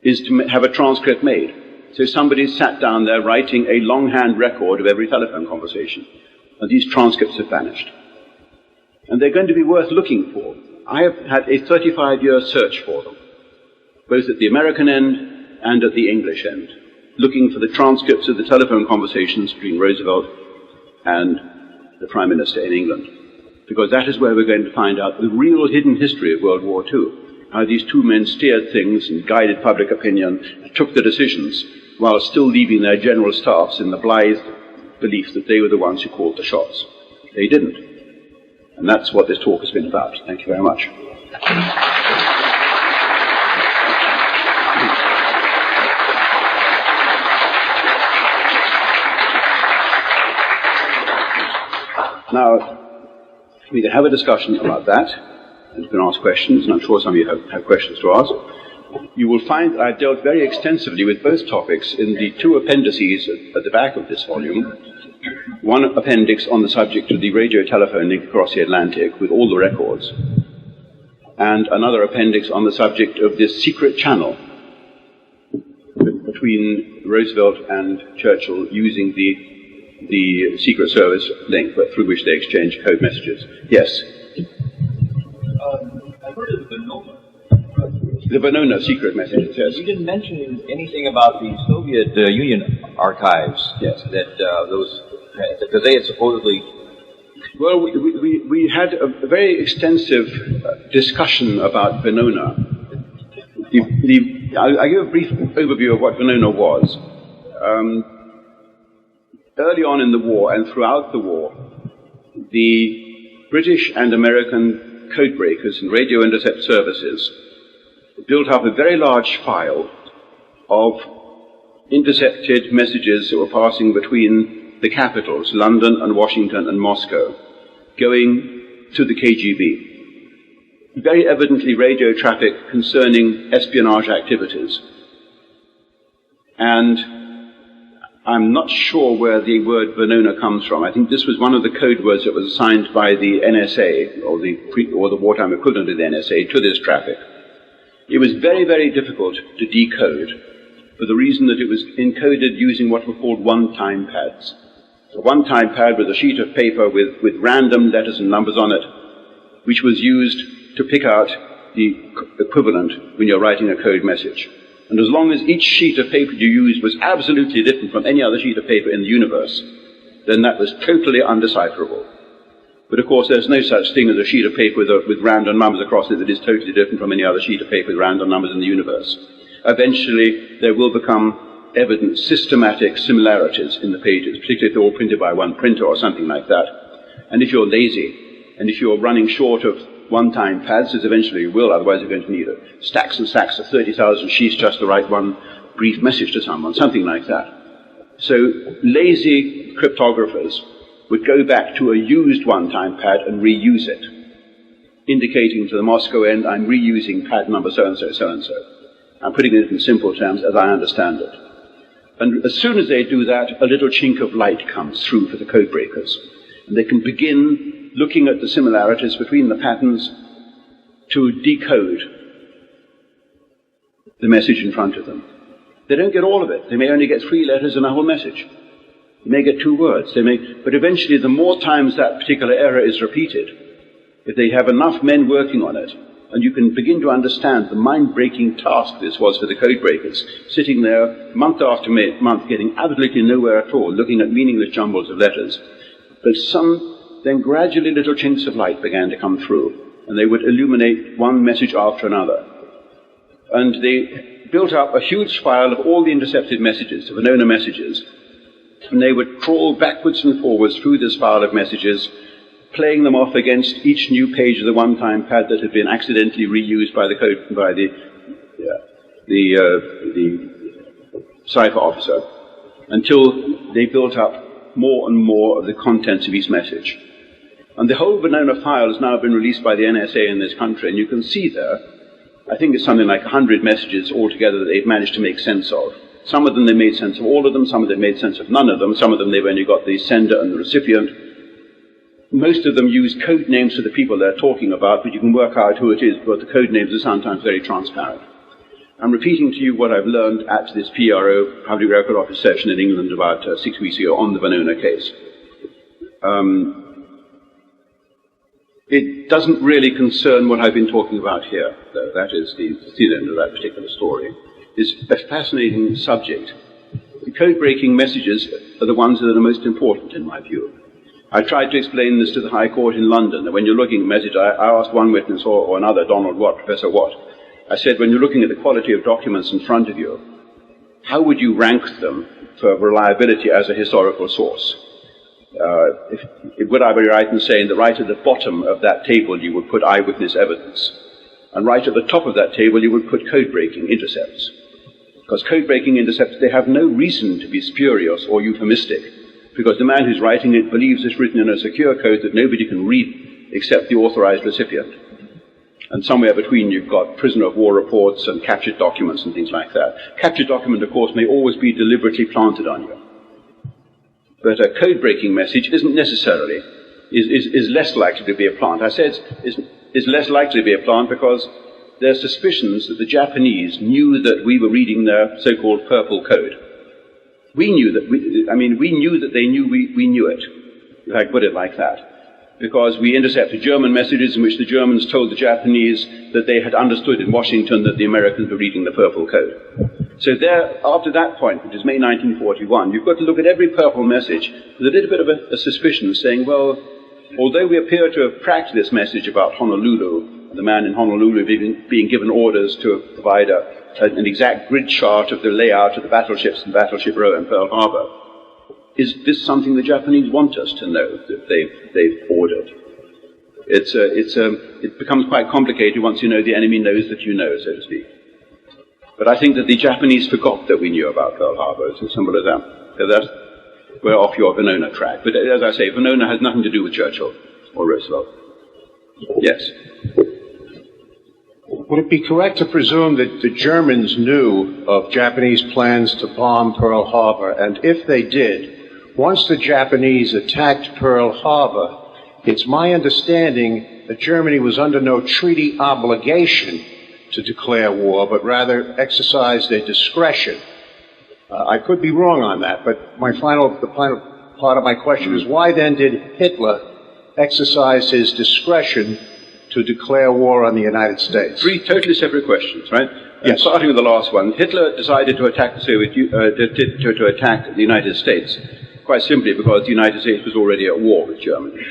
is to have a transcript made. So somebody sat down there writing a longhand record of every telephone conversation. And these transcripts have vanished. And they're going to be worth looking for. I have had a 35-year search for them, both at the American end and at the English end, looking for the transcripts of the telephone conversations between Roosevelt and the Prime Minister in England, because that is where we're going to find out the real hidden history of World War II, how these two men steered things and guided public opinion and took the decisions while still leaving their general staffs in the blithe belief that they were the ones who called the shots. They didn't. And that's what this talk has been about. Thank you very much. Now, we can have a discussion about that, and you can ask questions, and I'm sure some of you have questions to ask. You will find I dealt very extensively with both topics in the two appendices at the back of this volume. One appendix on the subject of the radio telephone link across the Atlantic with all the records, and another appendix on the subject of this secret channel between Roosevelt and Churchill using the Secret Service link through which they exchange code messages. Yes? I've heard of the Venona. The Venona secret messages, yes. You didn't mention anything about the Soviet Union archives. Yes. Because they had supposedly... Well, we had a very extensive discussion about Venona. I'll give a brief overview of what Venona was. Early on in the war and throughout the war, the British and American codebreakers and radio intercept services built up a very large file of intercepted messages that were passing between the capitals, London and Washington and Moscow, going to the KGB. Very evidently radio traffic concerning espionage activities. And I'm not sure where the word Venona comes from. I think this was one of the code words that was assigned by the NSA, or the wartime equivalent of the NSA, to this traffic. It was very, very difficult to decode, for the reason that it was encoded using what were called one-time pads. A one-time pad was a sheet of paper with random letters and numbers on it, which was used to pick out the equivalent when you're writing a code message. And as long as each sheet of paper you used was absolutely different from any other sheet of paper in the universe, then that was totally undecipherable. But of course there's no such thing as a sheet of paper with random numbers across it that is totally different from any other sheet of paper with random numbers in the universe. Eventually there will become evident systematic similarities in the pages, particularly if they're all printed by one printer or something like that. And if you're lazy, and if you're running short of one-time pads, as eventually you will, otherwise you're going to need stacks and stacks of 30,000 sheets just to write one brief message to someone, something like that. So lazy cryptographers would go back to a used one-time pad and reuse it, indicating to the Moscow end, I'm reusing pad number so-and-so, so-and-so. I'm putting it in simple terms as I understand it. And as soon as they do that, a little chink of light comes through for the code breakers. And they can begin looking at the similarities between the patterns to decode the message in front of them. They don't get all of it. They may only get 3 letters in a whole message. They may get 2 words. But eventually, the more times that particular error is repeated, if they have enough men working on it, and you can begin to understand the mind-breaking task this was for the code breakers, sitting there month after month, getting absolutely nowhere at all, looking at meaningless jumbles of letters. But then gradually little chinks of light began to come through, and they would illuminate one message after another. And they built up a huge file of all the intercepted messages, the Venona messages, and they would crawl backwards and forwards through this file of messages, playing them off against each new page of the one-time pad that had been accidentally reused by the cipher officer, until they built up more and more of the contents of each message. And the whole Venona file has now been released by the NSA in this country, and you can see there, I think it's something like 100 messages altogether that they've managed to make sense of. Some of them they made sense of all of them, some of them made sense of none of them, some of them they've only got the sender and the recipient. Most of them use code names for the people they're talking about, but you can work out who it is, because the code names are sometimes very transparent. I'm repeating to you what I've learned at this PRO, Public Record Office session in England about 6 weeks ago on the Venona case. It doesn't really concern what I've been talking about here, though. That is the end of that particular story. It's a fascinating subject. The code-breaking messages are the ones that are the most important, in my view. I tried to explain this to the High Court in London, that when you're looking at message, I asked one witness or another, Donald Watt, Professor Watt, I said, when you're looking at the quality of documents in front of you, how would you rank them for reliability as a historical source? Would I be right in saying that right at the bottom of that table you would put eyewitness evidence, and right at the top of that table you would put code-breaking intercepts? Because code-breaking intercepts, they have no reason to be spurious or euphemistic, because the man who's writing it believes it's written in a secure code that nobody can read except the authorized recipient. And somewhere between you've got prisoner of war reports and captured documents and things like that. Captured document, of course, may always be deliberately planted on you. But a code-breaking message isn't necessarily, is less likely to be a plant. I said is less likely to be a plant because there are suspicions that the Japanese knew that we were reading their so-called purple code. We knew that they knew we knew it, if I put it like that, because we intercepted German messages in which the Germans told the Japanese that they had understood in Washington that the Americans were reading the purple code. So there, after that point, which is May 1941, you've got to look at every purple message with a little bit of a suspicion, saying, well, although we appear to have cracked this message about Honolulu, the man in Honolulu being given orders to provide an exact grid chart of the layout of the battleships in Battleship Row and Pearl Harbor, is this something the Japanese want us to know that they've ordered? It becomes quite complicated once you know the enemy knows that you know, so to speak. But I think that the Japanese forgot that we knew about Pearl Harbor. It's as simple as that. So we're off your Venona track. But as I say, Venona has nothing to do with Churchill or Roosevelt. Yes. Would it be correct to presume that the Germans knew of Japanese plans to bomb Pearl Harbor? And if they did, once the Japanese attacked Pearl Harbor, it's my understanding that Germany was under no treaty obligation to declare war, but rather exercised their discretion. I could be wrong on that, but the final part of my question is, why then did Hitler exercise his discretion to declare war on the United States? Three totally separate questions, right? Yes. Starting with the last one, Hitler decided to attack the to attack the United States quite simply because the United States was already at war with Germany.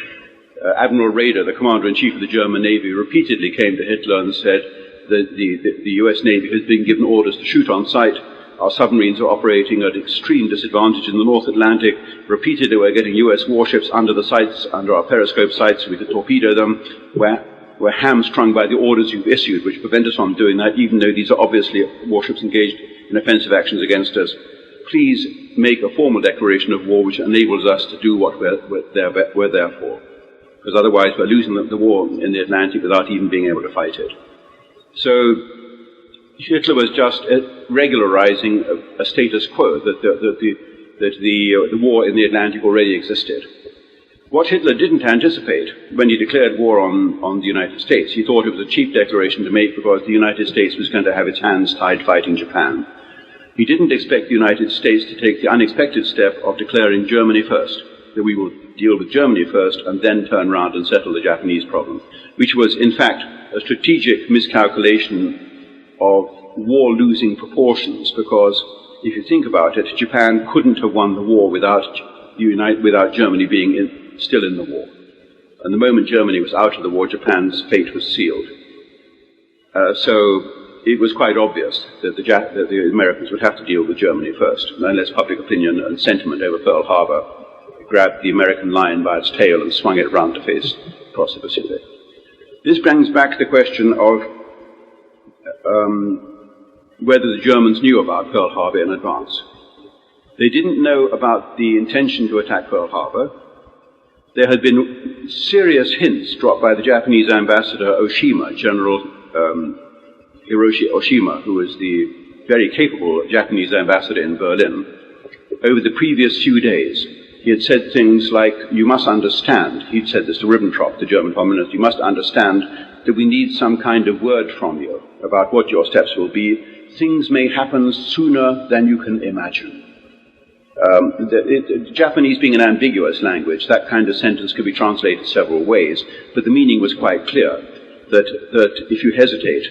Admiral Raeder, the commander-in-chief of the German Navy, repeatedly came to Hitler and said that the U.S. Navy has been given orders to shoot on sight. Our submarines are operating at extreme disadvantage in the North Atlantic. Repeatedly, we're getting U.S. warships under the sights, under our periscope sights, so we could torpedo them. We're hamstrung by the orders you've issued, which prevent us from doing that, even though these are obviously warships engaged in offensive actions against us. Please make a formal declaration of war which enables us to do what we're there for. Because otherwise we're losing the war in the Atlantic without even being able to fight it. So Hitler was just regularizing a status quo, that the war in the Atlantic already existed. What Hitler didn't anticipate when he declared war on the United States, he thought it was a cheap declaration to make because the United States was going to have its hands tied fighting Japan. He didn't expect the United States to take the unexpected step of declaring Germany first, that we will deal with Germany first and then turn around and settle the Japanese problem, which was, in fact, a strategic miscalculation of war-losing proportions, because if you think about it, Japan couldn't have won the war without Germany being still in the war. And the moment Germany was out of the war, Japan's fate was sealed. So it was quite obvious that the Americans would have to deal with Germany first, unless public opinion and sentiment over Pearl Harbor grabbed the American lion by its tail and swung it round to face across the Pacific. This brings back the question of whether the Germans knew about Pearl Harbor in advance. They didn't know about the intention to attack Pearl Harbor. There had been serious hints dropped by the Japanese ambassador Oshima, General Hiroshi Oshima, who was the very capable Japanese ambassador in Berlin. Over the previous few days, he had said things like, you must understand, he'd said this to Ribbentrop, the German Foreign Minister, you must understand that we need some kind of word from you about what your steps will be. Things may happen sooner than you can imagine. Japanese being an ambiguous language, that kind of sentence could be translated several ways, but the meaning was quite clear, that if you hesitate,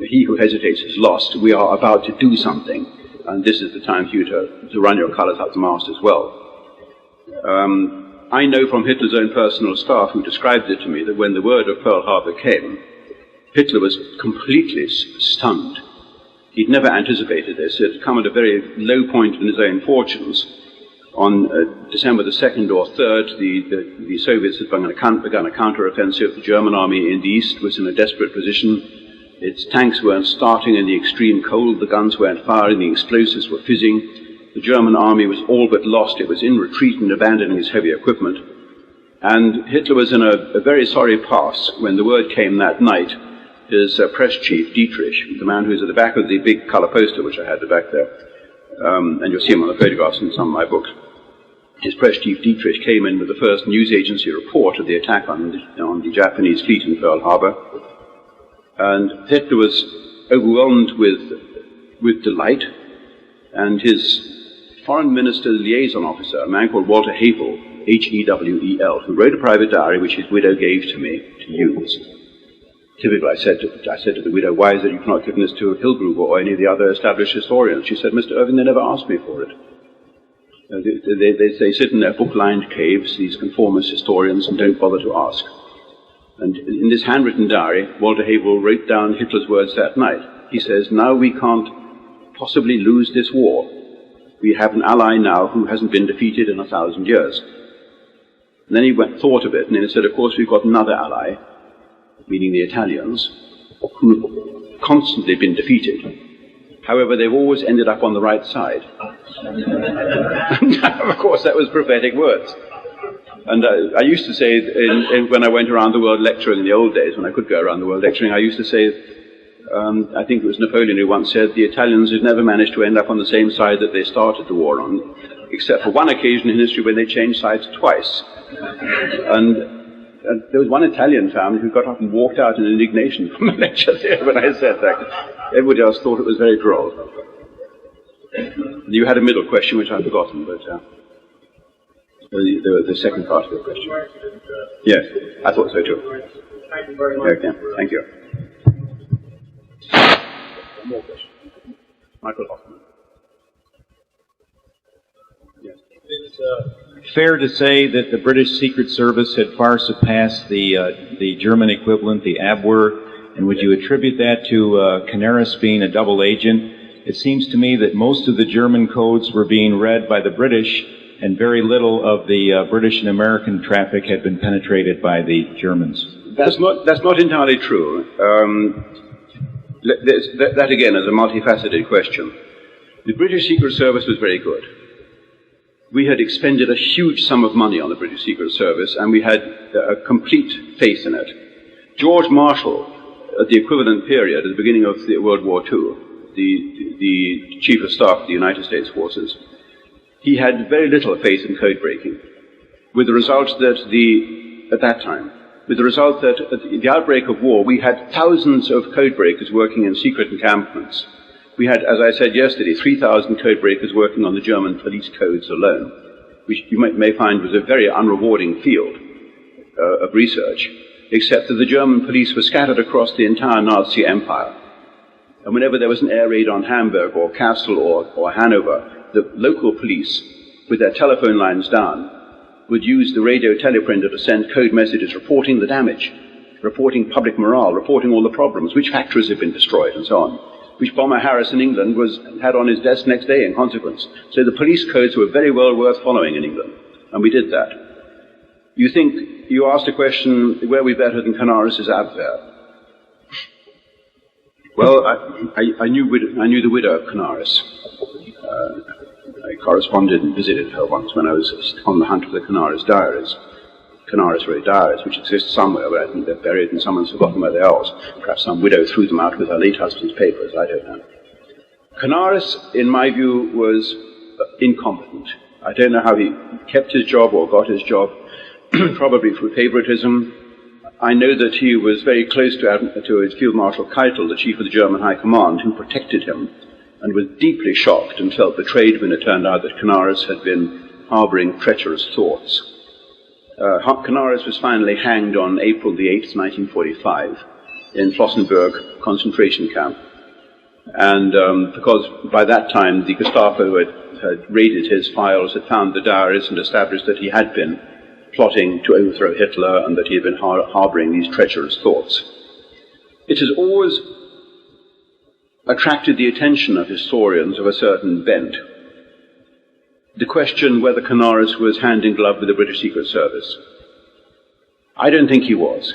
he who hesitates is lost. We are about to do something, and this is the time for you to run your colors up the mast as well. I know from Hitler's own personal staff, who described it to me, that when the word of Pearl Harbor came, Hitler was completely stunned. He'd never anticipated this. It had come at a very low point in his own fortunes. On December the 2nd or 3rd, the Soviets had begun a counter-offensive. The German army in the east was in a desperate position. Its tanks weren't starting in the extreme cold. The guns weren't firing. The explosives were fizzing. The German army was all but lost. It was in retreat and abandoning its heavy equipment. And Hitler was in a very sorry pass when the word came that night. His press chief, Dietrich, the man who's at the back of the big color poster, which I had back there, and you'll see him on the photographs in some of my books. His press chief, Dietrich, came in with the first news agency report of the attack on the Japanese fleet in Pearl Harbor. And Hitler was overwhelmed with delight, and his foreign minister's liaison officer, a man called Walter Hewel, H-E-W-E-L, who wrote a private diary which his widow gave to me to use. Typically, I said to the widow, why is it you've not given this to Hillgruber or any of the other established historians? She said, Mr. Irving, they never asked me for it. They sit in their book-lined caves, these conformist historians, and don't bother to ask. And in this handwritten diary, Walter Hewel wrote down Hitler's words that night. He says, now we can't possibly lose this war. We have an ally now who hasn't been defeated in 1,000 years. And then he thought of it, and then he said, of course, we've got another ally, meaning the Italians, who've constantly been defeated. However, they've always ended up on the right side. Of course, that was prophetic words. And I used to say, when I went around the world lecturing in the old days, when I could go around the world lecturing, I used to say, I think it was Napoleon who once said, the Italians had never managed to end up on the same side that they started the war on, except for one occasion in history when they changed sides twice. And there was one Italian family who got up and walked out in indignation from the lecture there when I said that. Everybody else thought it was very droll. You had a middle question, which I've forgotten, but the second part of your question. Yes, I thought so too. Thank you very much. Okay, thank you. One more question. Michael Hoffman. Yes. It's fair to say that the British Secret Service had far surpassed the German equivalent, the Abwehr, and would you attribute that to Canaris being a double agent? It seems to me that most of the German codes were being read by the British, and very little of the British and American traffic had been penetrated by the Germans. That's not entirely true. That again is a multifaceted question. The British Secret Service was very good. We had expended a huge sum of money on the British Secret Service, and we had a complete faith in it. George Marshall, at the equivalent period, at the beginning of World War II, the Chief of Staff of the United States Forces, he had very little faith in code breaking, with the result that at the outbreak of war, we had thousands of code breakers working in secret encampments. We had, as I said yesterday, 3,000 code breakers working on the German police codes alone, which you may find was a very unrewarding field of research, except that the German police were scattered across the entire Nazi empire. And whenever there was an air raid on Hamburg or Kassel or Hanover, the local police, with their telephone lines down, would use the radio teleprinter to send code messages reporting the damage, reporting public morale, reporting all the problems, which factories had been destroyed, and so on, which Bomber Harris in England had on his desk next day in consequence. So the police codes were very well worth following in England, and we did that. You asked a question, were we better than Canaris' Abwehr? Well, I knew the widow of Canaris. I corresponded and visited her once when I was on the hunt for the Canaris diaries. Canaris wrote diaries, which exist somewhere, but I think they're buried and someone's forgotten where they are. Perhaps some widow threw them out with her late husband's papers, I don't know. Canaris, in my view, was incompetent. I don't know how he kept his job or got his job, probably through favoritism. I know that he was very close to Field Marshal Keitel, the chief of the German High Command, who protected him, and was deeply shocked and felt betrayed when it turned out that Canaris had been harboring treacherous thoughts. Canaris was finally hanged on April the 8th, 1945, in Flossenburg concentration camp. And because by that time the Gestapo had raided his files, had found the diaries and established that he had been plotting to overthrow Hitler and that he had been harboring these treacherous thoughts. It has always attracted the attention of historians of a certain bent, the question whether Canaris was hand in glove with the British Secret Service. I don't think he was.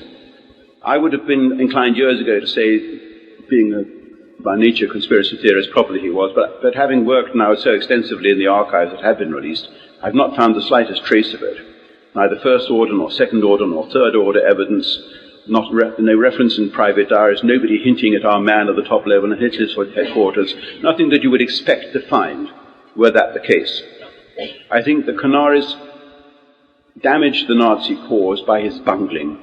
I would have been inclined years ago to say, being by nature conspiracy theorist, probably he was, but having worked now so extensively in the archives that have been released, I've not found the slightest trace of it. Neither first order, nor second order, nor third order evidence, no reference in private diaries, nobody hinting at our man at the top level and Hitler's headquarters, nothing that you would expect to find were that the case. I think that Canaris damaged the Nazi cause by his bungling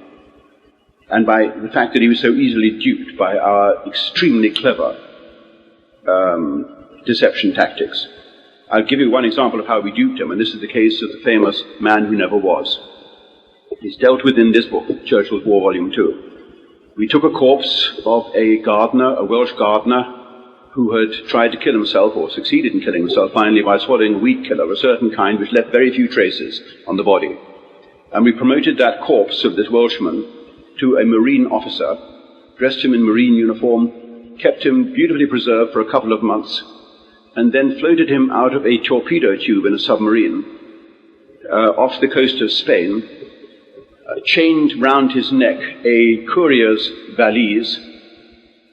and by the fact that he was so easily duped by our extremely clever deception tactics. I'll give you one example of how we duped him, and this is the case of the famous Man Who Never Was. It's dealt with in this book, Churchill's War, Volume 2. We took a corpse of a gardener, a Welsh gardener, who had tried to kill himself, or succeeded in killing himself finally, by swallowing a weed killer of a certain kind which left very few traces on the body. And we promoted that corpse of this Welshman to a Marine officer, dressed him in Marine uniform, kept him beautifully preserved for a couple of months, and then floated him out of a torpedo tube in a submarine off the coast of Spain, chained round his neck a courier's valise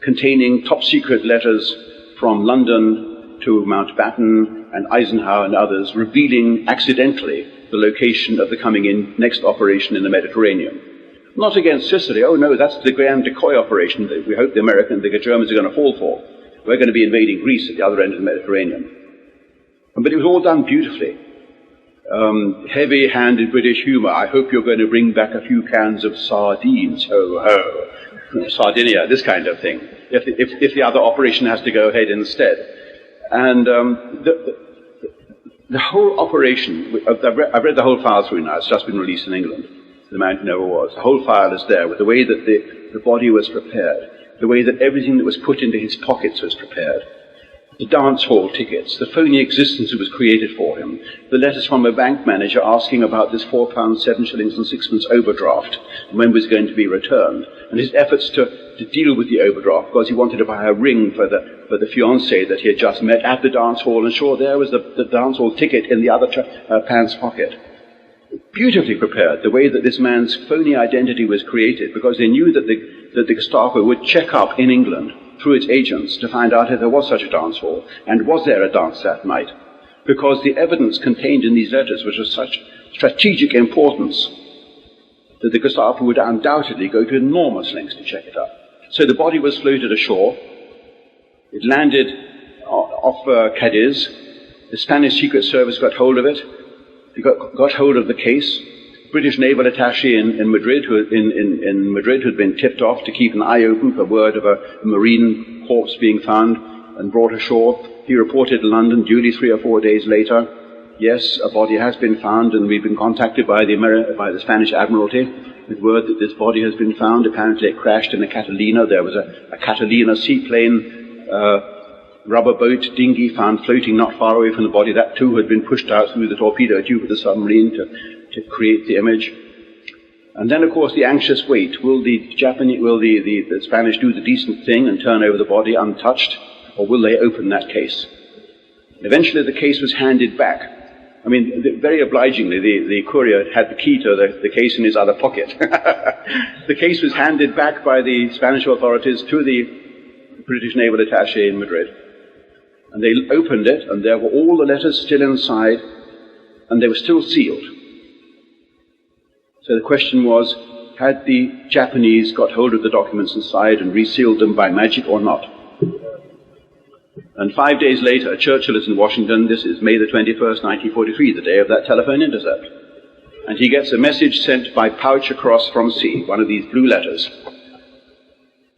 containing top-secret letters from London to Mountbatten and Eisenhower and others, revealing accidentally the location of the coming in next operation in the Mediterranean. Not against Sicily. Oh no, that's the grand decoy operation that we hope the Americans, the Germans are going to fall for. We're going to be invading Greece at the other end of the Mediterranean. But it was all done beautifully. Heavy-handed British humour. I hope you're going to bring back a few cans of sardines. Ho, ho. Sardinia, this kind of thing. If the other operation has to go ahead instead. And the whole operation, I've read the whole file through now. It's just been released in England. The Man Who Never Was. The whole file is there with the way that the body was prepared, the way that everything that was put into his pockets was prepared, the dance hall tickets, the phony existence that was created for him, the letters from a bank manager asking about this £4, 7 shillings and sixpence overdraft, and when it was going to be returned, and his efforts to deal with the overdraft because he wanted to buy a ring for the fiancée that he had just met at the dance hall, and sure, there was the dance hall ticket in the other pants pocket. Beautifully prepared, the way that this man's phony identity was created, because they knew that the Gestapo would check up in England through its agents to find out if there was such a dance hall, and was there a dance that night, because the evidence contained in these letters was of such strategic importance that the Gestapo would undoubtedly go to enormous lengths to check it up. So the body was floated ashore. It landed off Cadiz. The Spanish Secret Service got hold of it. They got hold of the case. British naval attaché in Madrid, who had been tipped off to keep an eye open for word of a marine corpse being found and brought ashore. He reported to London duly 3 or 4 days later. Yes, a body has been found, and we've been contacted by the Spanish Admiralty with word that this body has been found. Apparently it crashed in a Catalina. There was a Catalina seaplane, rubber boat, dinghy found floating not far away from the body. That too had been pushed out through the torpedo tube of the submarine to create the image. And then, of course, the anxious wait. Will the Spanish do the decent thing and turn over the body untouched, or will they open that case? Eventually the case was handed back. I mean, very obligingly, the courier had the key to the case in his other pocket. The case was handed back by the Spanish authorities to the British naval attaché in Madrid. And they opened it, and there were all the letters still inside, and they were still sealed. So the question was, had the Japanese got hold of the documents inside and resealed them by magic or not? And 5 days later, Churchill is in Washington. This is May the 21st, 1943, the day of that telephone intercept. And he gets a message sent by pouch across from sea, one of these blue letters.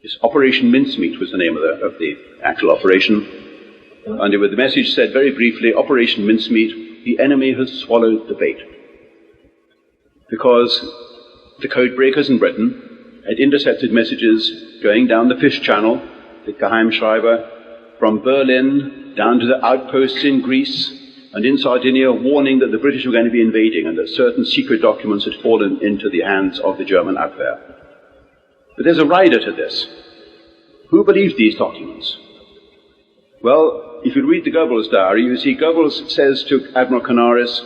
This Operation Mincemeat was the name of the actual operation. And the message said very briefly, Operation Mincemeat, the enemy has swallowed the bait. Because the code breakers in Britain had intercepted messages going down the fish channel, the Geheimschreiber, from Berlin down to the outposts in Greece and in Sardinia, warning that the British were going to be invading and that certain secret documents had fallen into the hands of the German Abwehr. But there's a rider to this. Who believed these documents? Well, if you read the Goebbels diary, you see Goebbels says to Admiral Canaris,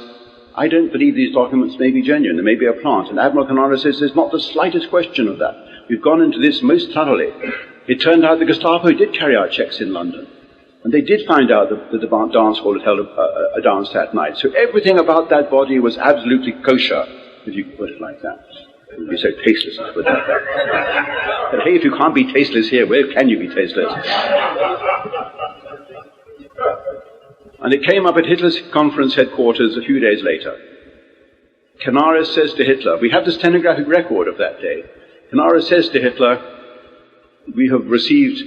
I don't believe these documents may be genuine, they may be a plant. And Admiral Canaris says there's not the slightest question of that. We've gone into this most thoroughly. It turned out the Gestapo did carry out checks in London. And they did find out that the dance hall had held a dance that night. So everything about that body was absolutely kosher, if you could put it like that. It would be so tasteless to put it like that. But hey, if you can't be tasteless here, where can you be tasteless? And it came up at Hitler's conference headquarters a few days later. Canaris says to Hitler, we have the stenographic record of that day. Canaris says to Hitler, we have received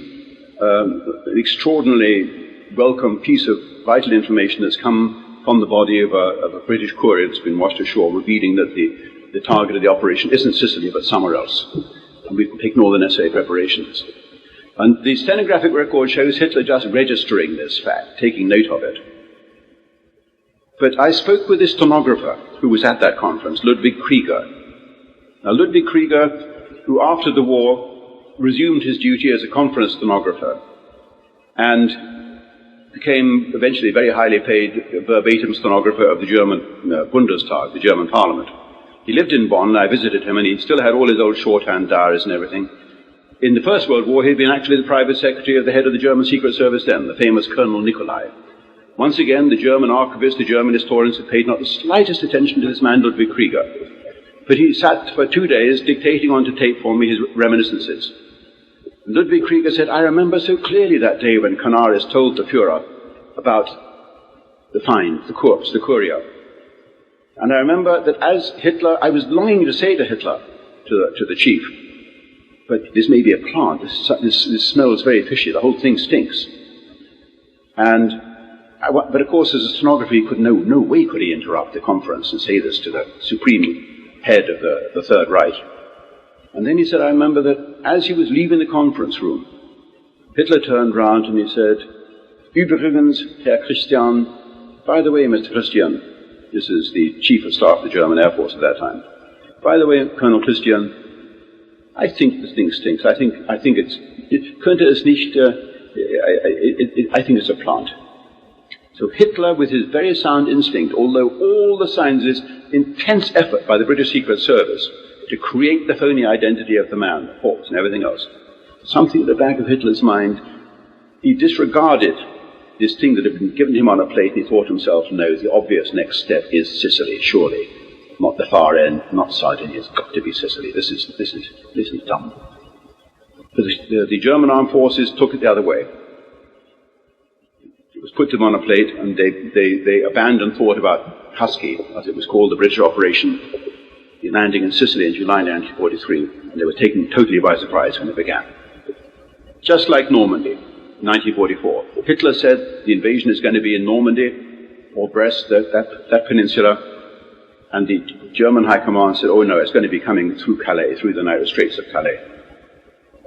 an extraordinarily welcome piece of vital information that's come from the body of a British courier that's been washed ashore, revealing that the target of the operation isn't Sicily but somewhere else. And we've taken all the necessary preparations. And the stenographic record shows Hitler just registering this fact, taking note of it. But I spoke with this stenographer who was at that conference, Ludwig Krieger. Now, Ludwig Krieger, who after the war resumed his duty as a conference stenographer and became eventually very highly paid verbatim stenographer of the German Bundestag, the German parliament. He lived in Bonn, I visited him, and he still had all his old shorthand diaries and everything. In the First World War, he had been actually the private secretary of the head of the German Secret Service then, the famous Colonel Nicolai. Once again, the German archivists, the German historians had paid not the slightest attention to this man, Ludwig Krieger. But he sat for 2 days dictating onto tape for me his reminiscences. And Ludwig Krieger said, I remember so clearly that day when Canaris told the Führer about the find, the corpse, the Curia. And I remember that as Hitler, I was longing to say to Hitler, to the chief, but this may be a plant, this smells very fishy, the whole thing stinks. But of course, as a stenographer, he could no way could he interrupt the conference and say this to the supreme head of the Third Reich. And then he said, I remember that as he was leaving the conference room, Hitler turned round and he said, Übrigens, Herr Christian, by the way, Mr. Christian, this is the chief of staff of the German Air Force at that time, by the way, Colonel Christian, I think this thing stinks. I think it's a plant. So Hitler, with his very sound instinct, although all the signs of this intense effort by the British Secret Service to create the phony identity of the man, the corpse and everything else, something at the back of Hitler's mind, he disregarded this thing that had been given him on a plate, and he thought to himself, no, the obvious next step is Sicily, surely. Not the far end, not Sardinia, it's got to be Sicily. This is dumb. But the German armed forces took it the other way. It was put to them on a plate, and they abandoned thought about Husky, as it was called, the British operation, the landing in Sicily in July 1943, and they were taken totally by surprise when it began. Just like Normandy, 1944. Hitler said the invasion is going to be in Normandy, or Brest, that peninsula, and the German High Command said, oh no, it's going to be coming through Calais, through the narrow straits of Calais.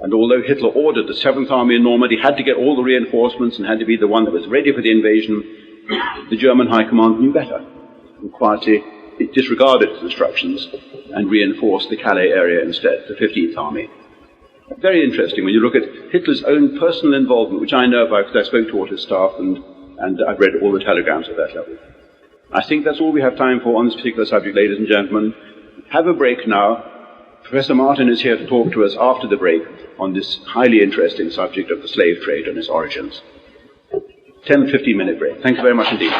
And although Hitler ordered the 7th Army in Normandy had to get all the reinforcements and had to be the one that was ready for the invasion, the German High Command knew better. And quietly, it disregarded its instructions and reinforced the Calais area instead, the 15th Army. Very interesting when you look at Hitler's own personal involvement, which I know about because I spoke to all his staff and I've read all the telegrams at that level. I think that's all we have time for on this particular subject, ladies and gentlemen. Have a break now. Professor Martin is here to talk to us after the break on this highly interesting subject of the slave trade and its origins. 10-15 minute break. Thank you very much indeed.